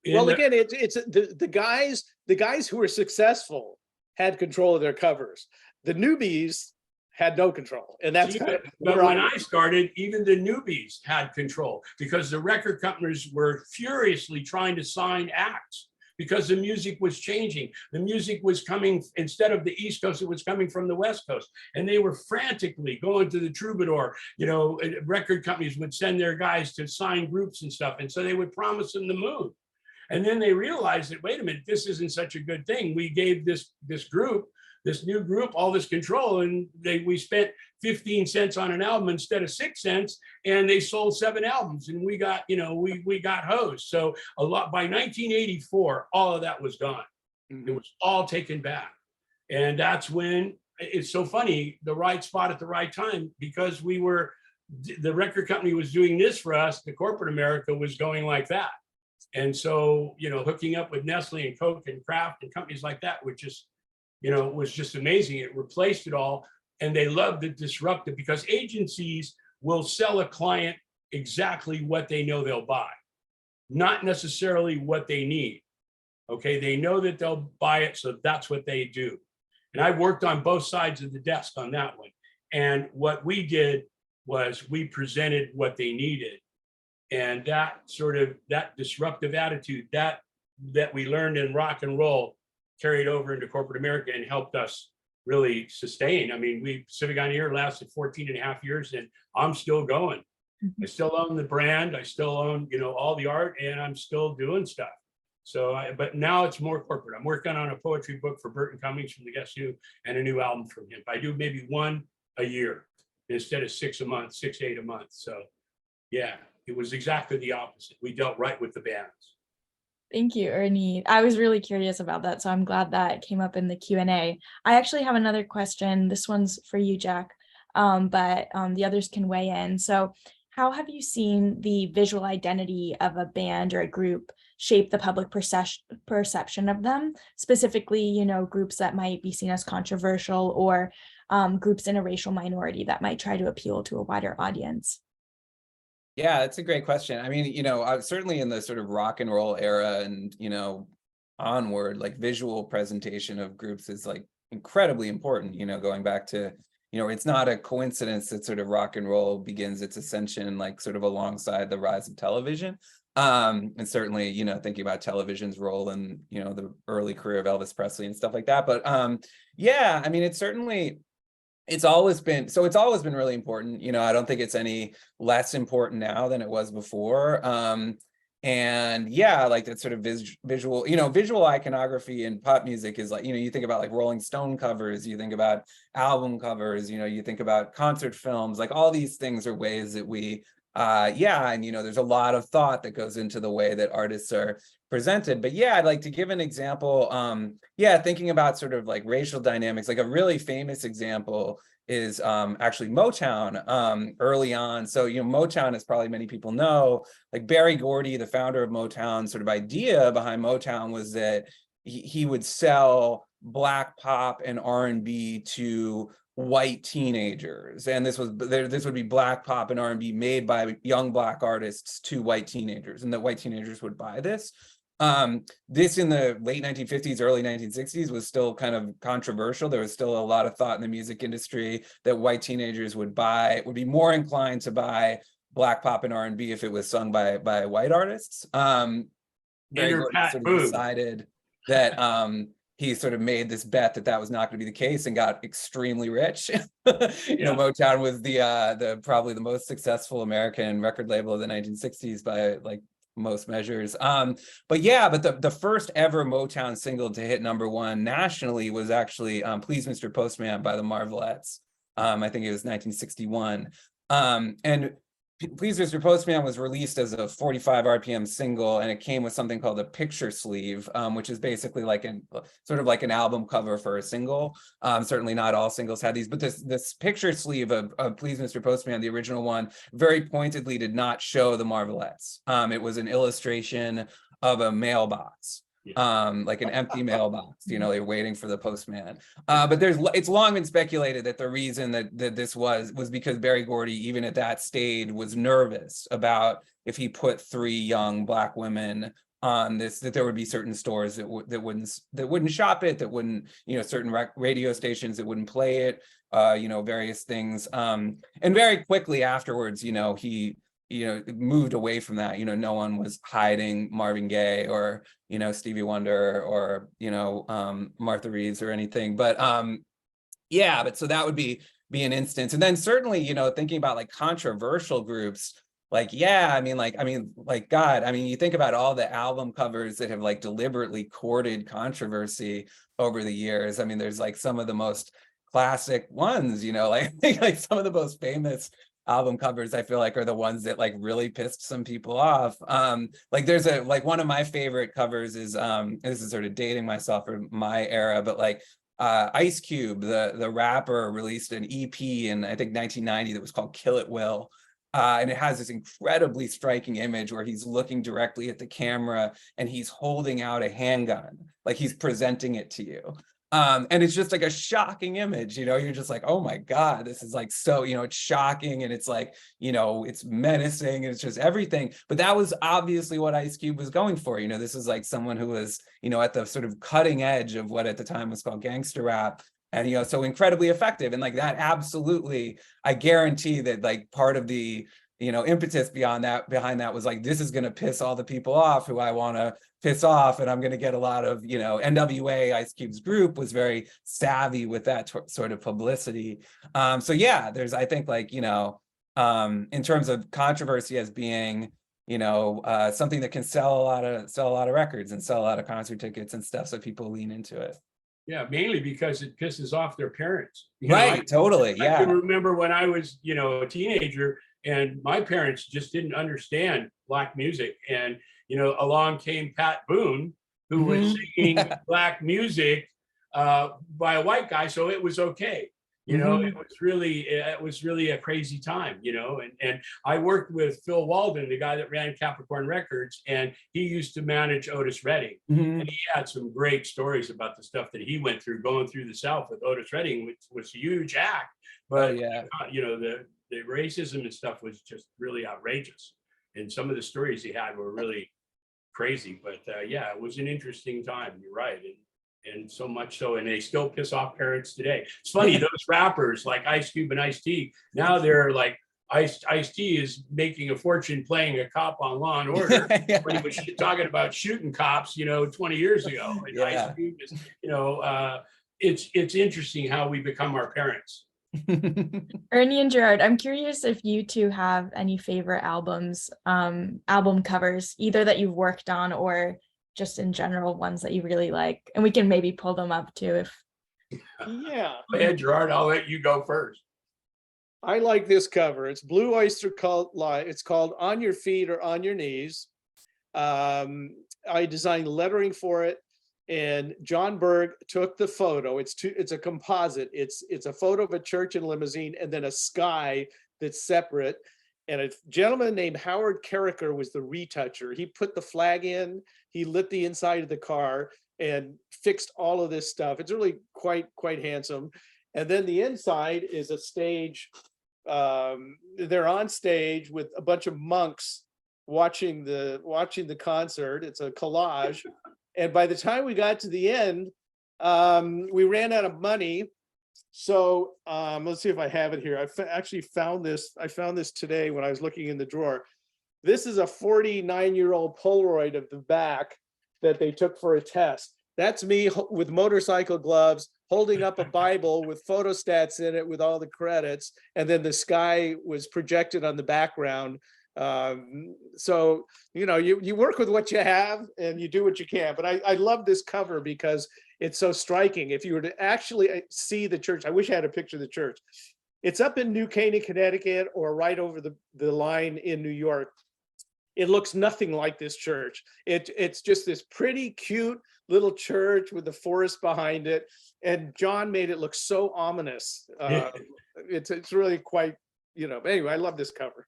Again, it's the guys who were successful had control of their covers. The newbies had no control, and that's but when I started, even the newbies had control because the record companies were furiously trying to sign acts. Because the music was changing. The music was coming, instead of the East Coast, it was coming from the West Coast. And they were frantically going to the Troubadour. Record companies would send their guys to sign groups and stuff. And so they would promise them the moon. And then they realized that, wait a minute, this isn't such a good thing. We gave this new group all this control, and we spent 15 cents on an album instead of 6 cents, and they sold 7 albums, and we got we got hosed. So a lot by 1984, all of that was gone. Mm-hmm. It was all taken back, and that's when it's so funny, the right spot at the right time, because the record company was doing this for us, the corporate America was going like that. And so hooking up with Nestle and Coke and Kraft and companies like that would just was just amazing. It replaced it all. And they love the disruptive because agencies will sell a client exactly what they know they'll buy, not necessarily what they need. Okay, they know that they'll buy it, so that's what they do. And I worked on both sides of the desk on that one. And what we did was we presented what they needed. And that disruptive attitude that we learned in rock and roll carried over into corporate America and helped us really sustain. I mean, Pacific on Air lasted 14 and a half years, and I'm still going. I still own the brand. I still own, all the art, and I'm still doing stuff. So, but now it's more corporate. I'm working on a poetry book for Burton Cummings from the Guess Who, and a new album from him. I do maybe one a year instead of 6 a month, 6, 8 a month. So yeah, it was exactly the opposite. We dealt right with the bands. Thank you, Ernie. I was really curious about that, so I'm glad that came up in the Q&A. I actually have another question. This one's for you, Jack, but the others can weigh in. So how have you seen the visual identity of a band or a group shape the public perception of them, specifically, groups that might be seen as controversial, or groups in a racial minority that might try to appeal to a wider audience? Yeah, that's a great question. I mean, I was certainly in the sort of rock and roll era and, onward, like visual presentation of groups is like incredibly important, going back to, it's not a coincidence that sort of rock and roll begins its ascension, like sort of alongside the rise of television. And certainly, thinking about television's role in, the early career of Elvis Presley and stuff like that. But yeah, I mean, it's always been really important. I don't think it's any less important now than it was before. And yeah, like that sort of visual, visual iconography in pop music is like, you think about like Rolling Stone covers, you think about album covers, you think about concert films, like all these things are ways that we, and there's a lot of thought that goes into the way that artists are presented. But yeah, I'd like to give an example. Thinking about sort of like racial dynamics, like a really famous example is actually Motown early on. So, Motown, as probably many people know, like Berry Gordy, the founder of Motown, sort of idea behind Motown was that he would sell Black pop and R&B to white teenagers, and this would be Black pop and R&B made by young Black artists to white teenagers, and that white teenagers would buy this. This in the late 1950s, early 1960s was still kind of controversial. There was still a lot of thought in the music industry that white teenagers would be more inclined to buy Black pop and R&B if it was sung by white artists. Very sort of decided that he sort of made this bet that was not going to be the case and got extremely rich. Motown was the probably the most successful American record label of the 1960s by like most measures. But the first ever Motown single to hit #1 nationally was actually Please Mr. Postman by the Marvelettes. I think it was 1961. And Please Mr. Postman was released as a 45 RPM single, and it came with something called a picture sleeve, which is basically like sort of like an album cover for a single. Certainly not all singles had these, but this picture sleeve of Please Mr. Postman, the original one, very pointedly did not show the Marvelettes. It was an illustration of a mailbox. Like an empty mailbox, they're waiting for the postman. But it's long been speculated that the reason that this was because Berry Gordy, even at that stage, was nervous about if he put 3 young Black women on this, that there would be certain stores that wouldn't shop it, that wouldn't, certain radio stations that wouldn't play it, various things. And very quickly afterwards, he moved away from that. No one was hiding Marvin Gaye or, Stevie Wonder or, Martha Reeves or anything. But but so that would be an instance. And then certainly, thinking about like controversial groups, you think about all the album covers that have like deliberately courted controversy over the years. I mean, there's like some of the most classic ones, like some of the most famous album covers I feel like are the ones that like really pissed some people off. There's one of my favorite covers is this is sort of dating myself for my era, but like Ice Cube, the rapper, released an EP in I think 1990 that was called Kill It Will. And it has this incredibly striking image where he's looking directly at the camera and he's holding out a handgun, like he's presenting it to you. And it's just like a shocking image, you're just like, oh my God, this is like, so, it's shocking and it's like, it's menacing and it's just everything. But that was obviously what Ice Cube was going for. This is like someone who was, at the sort of cutting edge of what at the time was called gangster rap. And, so incredibly effective. And like that, absolutely, I guarantee that like part of the, impetus behind that was like, this is going to piss all the people off who I want to piss off, and I'm going to get a lot of, NWA, Ice Cube's group was very savvy with that sort of publicity. So yeah, there's, I think, like, in terms of controversy as being, something that can sell a lot of records and sell a lot of concert tickets and stuff, so people lean into it. Yeah, mainly because it pisses off their parents. Right, totally, yeah. I can remember when I was, a teenager, and my parents just didn't understand Black music. And, along came Pat Boone, who was singing Black music by a white guy, so it was okay. It was really a crazy time, and I worked with Phil Walden, the guy that ran Capricorn Records, and he used to manage Otis Redding. And he had some great stories about the stuff that he went through going through the South with Otis Redding, which was a huge act. But, the racism and stuff was just really outrageous. And some of the stories he had were really crazy. But it was an interesting time. You're right. And so much so, and they still piss off parents today. It's funny, those rappers like Ice Cube and Ice-T, now they're like, Ice-T is making a fortune playing a cop on Law and Order when he was talking about shooting cops, 20 years ago. And Ice Cube is, it's interesting how we become our parents. Ernie and Gerard, I'm curious if you two have any favorite albums, album covers, either that you've worked on or just in general ones that you really like, and we can maybe pull them up too if. Yeah. Go ahead, Gerard, I'll let you go first. I like this cover. It's Blue Oyster Cult Live. It's called On Your Feet or On Your Knees. I designed lettering for it, and John Berg took the photo. It's a composite. It's a photo of a church and limousine, and then a sky that's separate. And a gentleman named Howard Carricker was the retoucher. He put the flag in, he lit the inside of the car and fixed all of this stuff. It's really quite handsome. And then the inside is a stage. They're on stage with a bunch of monks watching the concert. It's a collage. And by the time we got to the end, we ran out of money. So let's see if I have it here. I actually found this. I found this today when I was looking in the drawer. This is a 49-year-old Polaroid of the back that they took for a test. That's me with motorcycle gloves, holding up a Bible with photostats in it with all the credits. And then the sky was projected on the background. So, you work with what you have and you do what you can. But I love this cover because it's so striking. If you were to actually see the church, I wish I had a picture of the church. It's up in New Canaan, Connecticut, or right over the line in New York. It looks nothing like this church. It's just this pretty cute little church with the forest behind it. And John made it look so ominous. It's really quite, anyway, I love this cover.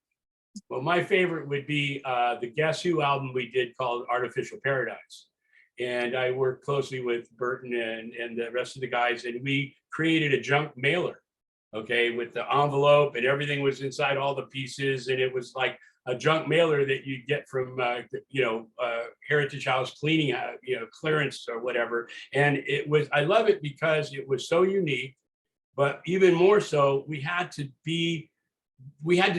Well, my favorite would be the Guess Who album we did called Artificial Paradise. And I worked closely with Burton and the rest of the guys, and we created a junk mailer, okay, with the envelope and everything was inside all the pieces. And it was like a junk mailer that you get from, Heritage House cleaning, clearance or whatever. And I love it because it was so unique, but even more so, we had to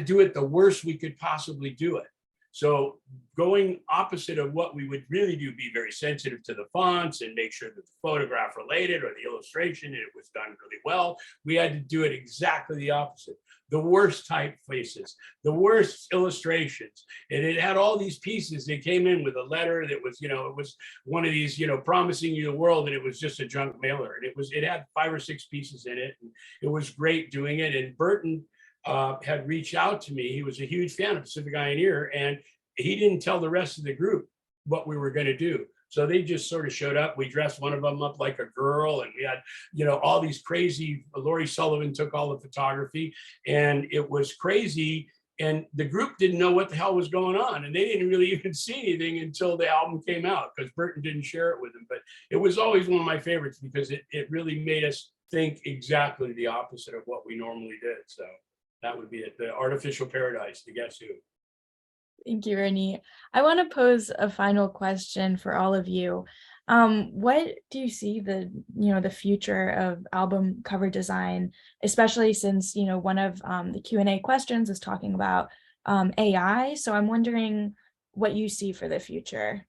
do it the worst we could possibly do it. So going opposite of what we would really do, be very sensitive to the fonts and make sure that the photograph related or the illustration, and it was done really well. We had to do it exactly the opposite. The worst typefaces, the worst illustrations. And it had all these pieces. They came in with a letter that was, it was one of these, promising you the world, and it was just a junk mailer. And it had 5 or 6 pieces in it. And it was great doing it. And Burton had reached out to me. He was a huge fan of Pacific Pioneer, and he didn't tell the rest of the group what we were going to do. So they just sort of showed up. We dressed one of them up like a girl, and we had, all these crazy, Laurie Sullivan took all the photography, and it was crazy. And the group didn't know what the hell was going on. And they didn't really even see anything until the album came out, because Burton didn't share it with them. But it was always one of my favorites because it really made us think exactly the opposite of what we normally did. So that would be it. The Artificial Paradise, the Guess Who. Thank you, Ernie. I want to pose a final question for all of you. What do you see the future of album cover design, especially since, one of the Q&A questions is talking about AI. So I'm wondering what you see for the future.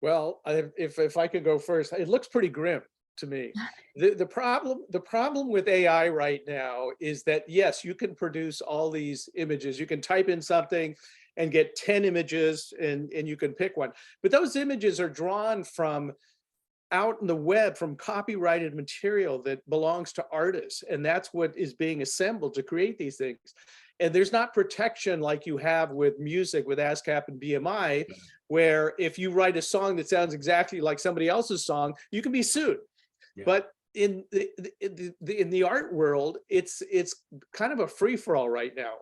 Well, if I could go first, it looks pretty grim to me. The problem with AI right now is that, yes, you can produce all these images. You can type in something and get 10 images and you can pick one. But those images are drawn from out in the web, from copyrighted material that belongs to artists. And that's what is being assembled to create these things. And there's not protection like you have with music, with ASCAP and BMI, where if you write a song that sounds exactly like somebody else's song, you can be sued. Yeah. But in the art world, it's kind of a free-for-all right now.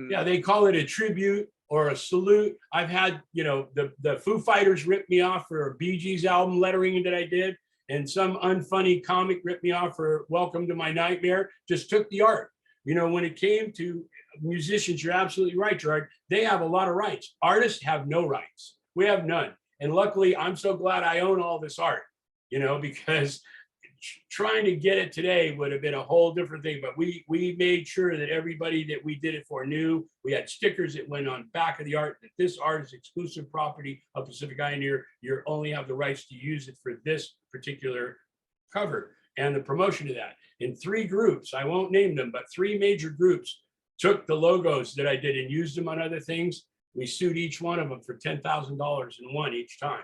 Yeah, they call it a tribute or a salute. I've had, the Foo Fighters ripped me off for a Bee Gees album lettering that I did, and some unfunny comic ripped me off for Welcome to My Nightmare. Just took the art. When it came to musicians, you're absolutely right, Gerard. They have a lot of rights. Artists have no rights. We have none. And luckily, I'm so glad I own all this art, because trying to get it today would have been a whole different thing. But we made sure that everybody that we did it for knew. We had stickers that went on back of the art that this art is exclusive property of Pacific Pioneer. You only have the rights to use it for this particular cover and the promotion of that. In 3 groups, I won't name them, but 3 major groups took the logos that I did and used them on other things. We sued each one of them for $10,000 and won each time,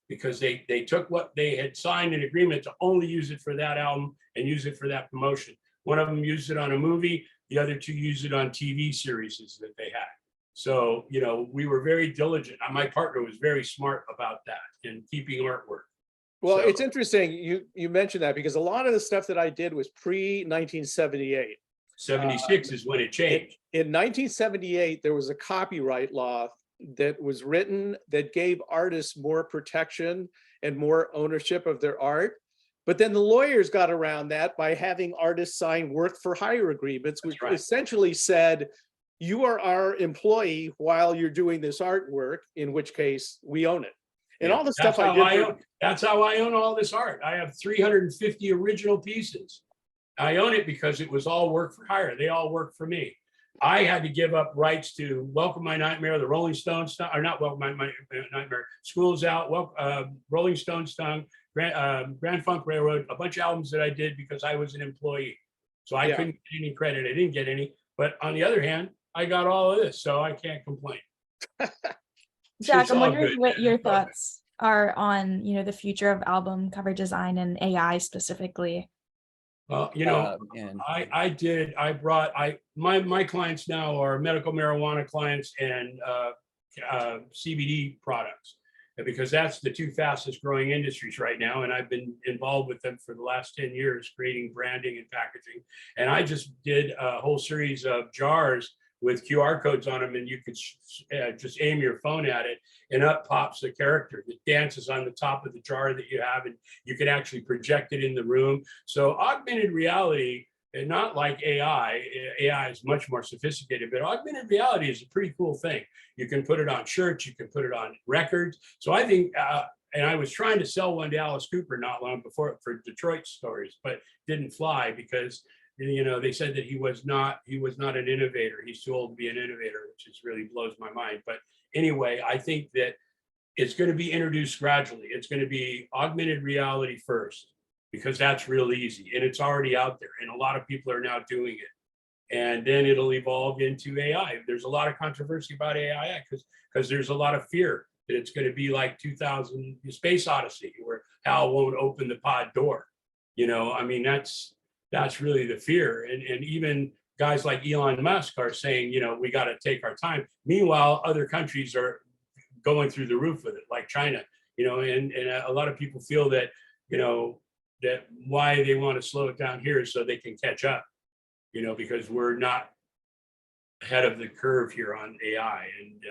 because they took what they had signed an agreement to only use it for that album and use it for that promotion. One of them used it on a movie, the other 2 used it on TV series that they had. So, we were very diligent. My partner was very smart about that and keeping artwork. Well, So, it's interesting you mentioned that, because a lot of the stuff that I did was pre-1978. 76 is when it changed. In 1978, there was a copyright law that was written that gave artists more protection and more ownership of their art. But then the lawyers got around that by having artists sign work for hire agreements, which essentially said, you are our employee while you're doing this artwork, in which case we own it. And all the stuff I did. That's how I own all this art. I have 350 original pieces. I own it because it was all work for hire. They all work for me. I had to give up rights to Welcome My Nightmare, the Rolling Stones, or not Welcome My Nightmare, School's Out, Rolling Stones Tongue, Grand Funk Railroad, a bunch of albums that I did because I was an employee. So I couldn't get any credit. I didn't get any. But on the other hand, I got all of this, so I can't complain. Jack, I'm wondering what your thoughts are on, the future of album cover design and AI specifically. Well, my clients now are medical marijuana clients and CBD products, because that's the 2 fastest growing industries right now. And I've been involved with them for the last 10 years, creating branding and packaging. And I just did a whole series of jars with QR codes on them, and you could just aim your phone at it, and up pops the character that dances on the top of the jar that you have, and you can actually project it in the room. So augmented reality, and not like AI. AI is much more sophisticated, but augmented reality is a pretty cool thing. You can put it on shirts, you can put it on records. So I think, and I was trying to sell one to Alice Cooper not long before for Detroit stories, but didn't fly because they said that he was not an innovator. He's too old to be an innovator, which just really blows my mind. But anyway, I think that it's going to be introduced gradually. It's going to be augmented reality first, because that's real easy and it's already out there. And a lot of people are now doing it. And then it'll evolve into AI. There's a lot of controversy about AI because there's a lot of fear that it's going to be like 2000 Space Odyssey, where Hal won't open the pod door. That's really the fear. And even guys like Elon Musk are saying, we got to take our time. Meanwhile, other countries are going through the roof with it, like China, and a lot of people feel that, that why they want to slow it down here is so they can catch up, because we're not ahead of the curve here on AI. And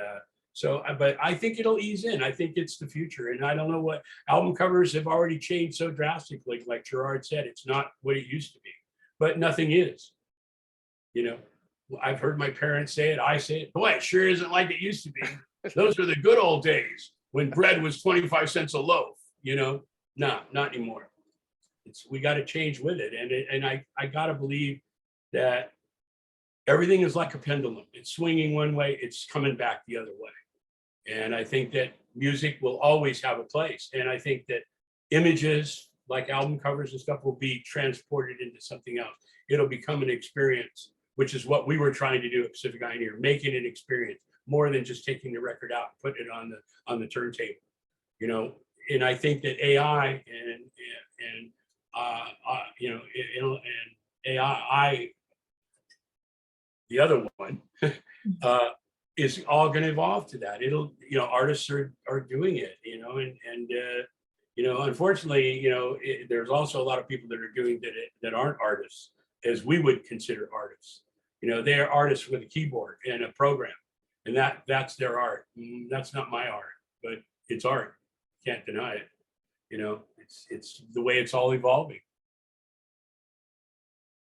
but I think it'll ease in. I think it's the future. And I don't know what album covers have already changed so drastically. Like Gerard said, it's not what it used to be, but nothing is. I've heard my parents say it. I say it. Boy, it sure isn't like it used to be. Those were the good old days when bread was 25 cents a loaf. No, not anymore. We got to change with it. And I got to believe that everything is like a pendulum. It's swinging one way, it's coming back the other way. And I think that music will always have a place. And I think that images like album covers and stuff will be transported into something else. It'll become an experience, which is what we were trying to do at Pacific Pioneer, making an experience more than just taking the record out and putting it on the turntable, you know. And I think that AI and you know, and AI, the other one, is all going to evolve to that. It'll, you know, artists are doing it, you know, and you know, unfortunately, you know, there's also a lot of people that are doing that aren't artists, as we would consider artists. You know, they're artists with a keyboard and a program, and that's their art. That's not my art, but it's art. Can't deny it. You know, it's the way it's all evolving.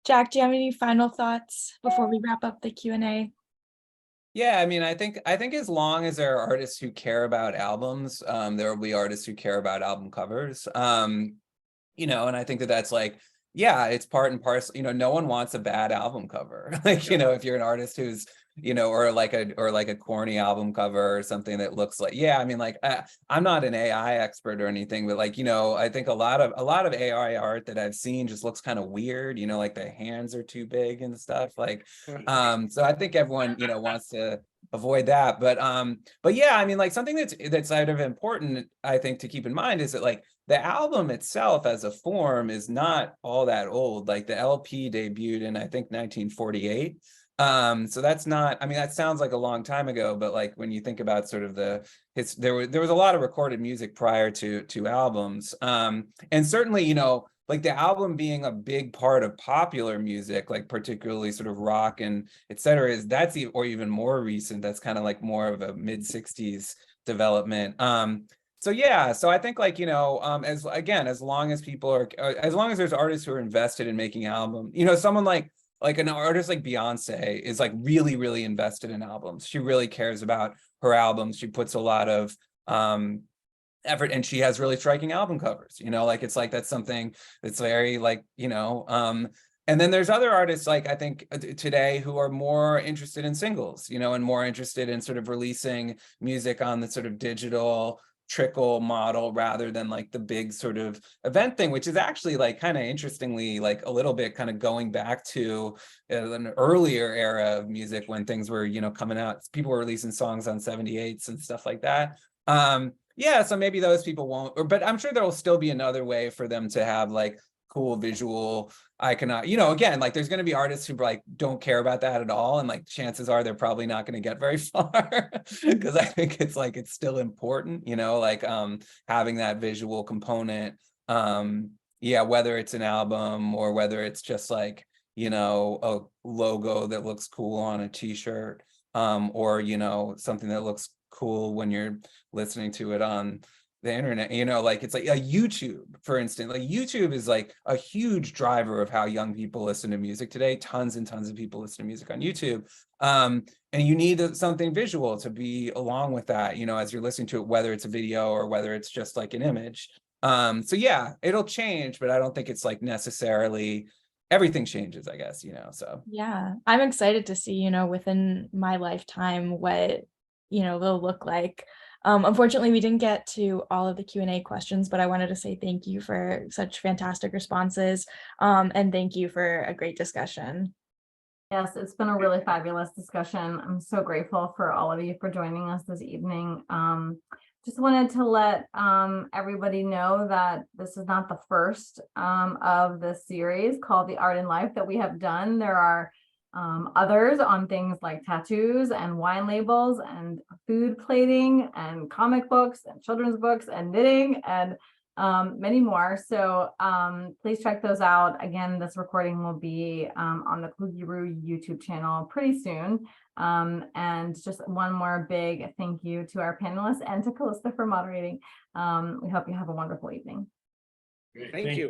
Jack, do you have any final thoughts before we wrap up the Q&A? Yeah, I mean, I think as long as there are artists who care about albums, there will be artists who care about album covers. You know, and I think that's like, yeah, it's part and parcel. You know, no one wants a bad album cover. Like, you know, if you're an artist who's, you know, or like a corny album cover or something that looks like, yeah, I mean, like, I'm not an AI expert or anything, but like, you know, I think a lot of AI art that I've seen just looks kind of weird, you know, like the hands are too big and stuff. Like, so I think everyone, you know, wants to avoid that. But yeah, I mean, like something that's sort of important, I think, to keep in mind is that like the album itself as a form is not all that old. Like the LP debuted in, I think, 1948. So that's not, I mean, that sounds like a long time ago, but like when you think about sort of there was a lot of recorded music prior to albums. And certainly, you know, like the album being a big part of popular music, like particularly sort of rock and et cetera, or even more recent. That's kind of like more of a mid-60s development. So yeah, so I think like, you know, as long as people are, as long as there's artists who are invested in making album, you know, someone like an artist like Beyonce is like really, really invested in albums. She really cares about her albums. She puts a lot of effort, and she has really striking album covers, you know, like it's like that's something that's very like, you know, and then there's other artists like I think today who are more interested in singles, you know, and more interested in sort of releasing music on the sort of digital trickle model rather than like the big sort of event thing, which is actually like kind of interestingly like a little bit kind of going back to an earlier era of music when things were, you know, coming out. People were releasing songs on 78s and stuff like that. Yeah, so maybe those people won't, but I'm sure there will still be another way for them to have like cool visual icon, you know, again, like there's going to be artists who like don't care about that at all, and like chances are they're probably not going to get very far because I think it's like it's still important, you know, like having that visual component, yeah, whether it's an album or whether it's just like, you know, a logo that looks cool on a t-shirt, or, you know, something that looks cool when you're listening to it on the internet, you know, like it's like a YouTube, for instance. Like YouTube is like a huge driver of how young people listen to music today. Tons and tons of people listen to music on YouTube, and you need something visual to be along with that, you know, as you're listening to it, whether it's a video or whether it's just like an image. So yeah, it'll change, but I don't think it's like necessarily everything changes, I guess, you know. So yeah, I'm excited to see, you know, within my lifetime what, you know, they'll look like. Unfortunately, we didn't get to all of the Q&A questions, but I wanted to say thank you for such fantastic responses, and thank you for a great discussion. Yes, it's been a really fabulous discussion. I'm so grateful for all of you for joining us this evening. Just wanted to let everybody know that this is not the first of this series called The Art in Life that we have done. There are others on things like tattoos and wine labels and food plating and comic books and children's books and knitting and many more. So please check those out. Again, this recording will be on the Kluge-Ruhe YouTube channel pretty soon. And just one more big thank you to our panelists and to Calista for moderating. We hope you have a wonderful evening. Great. Thank you.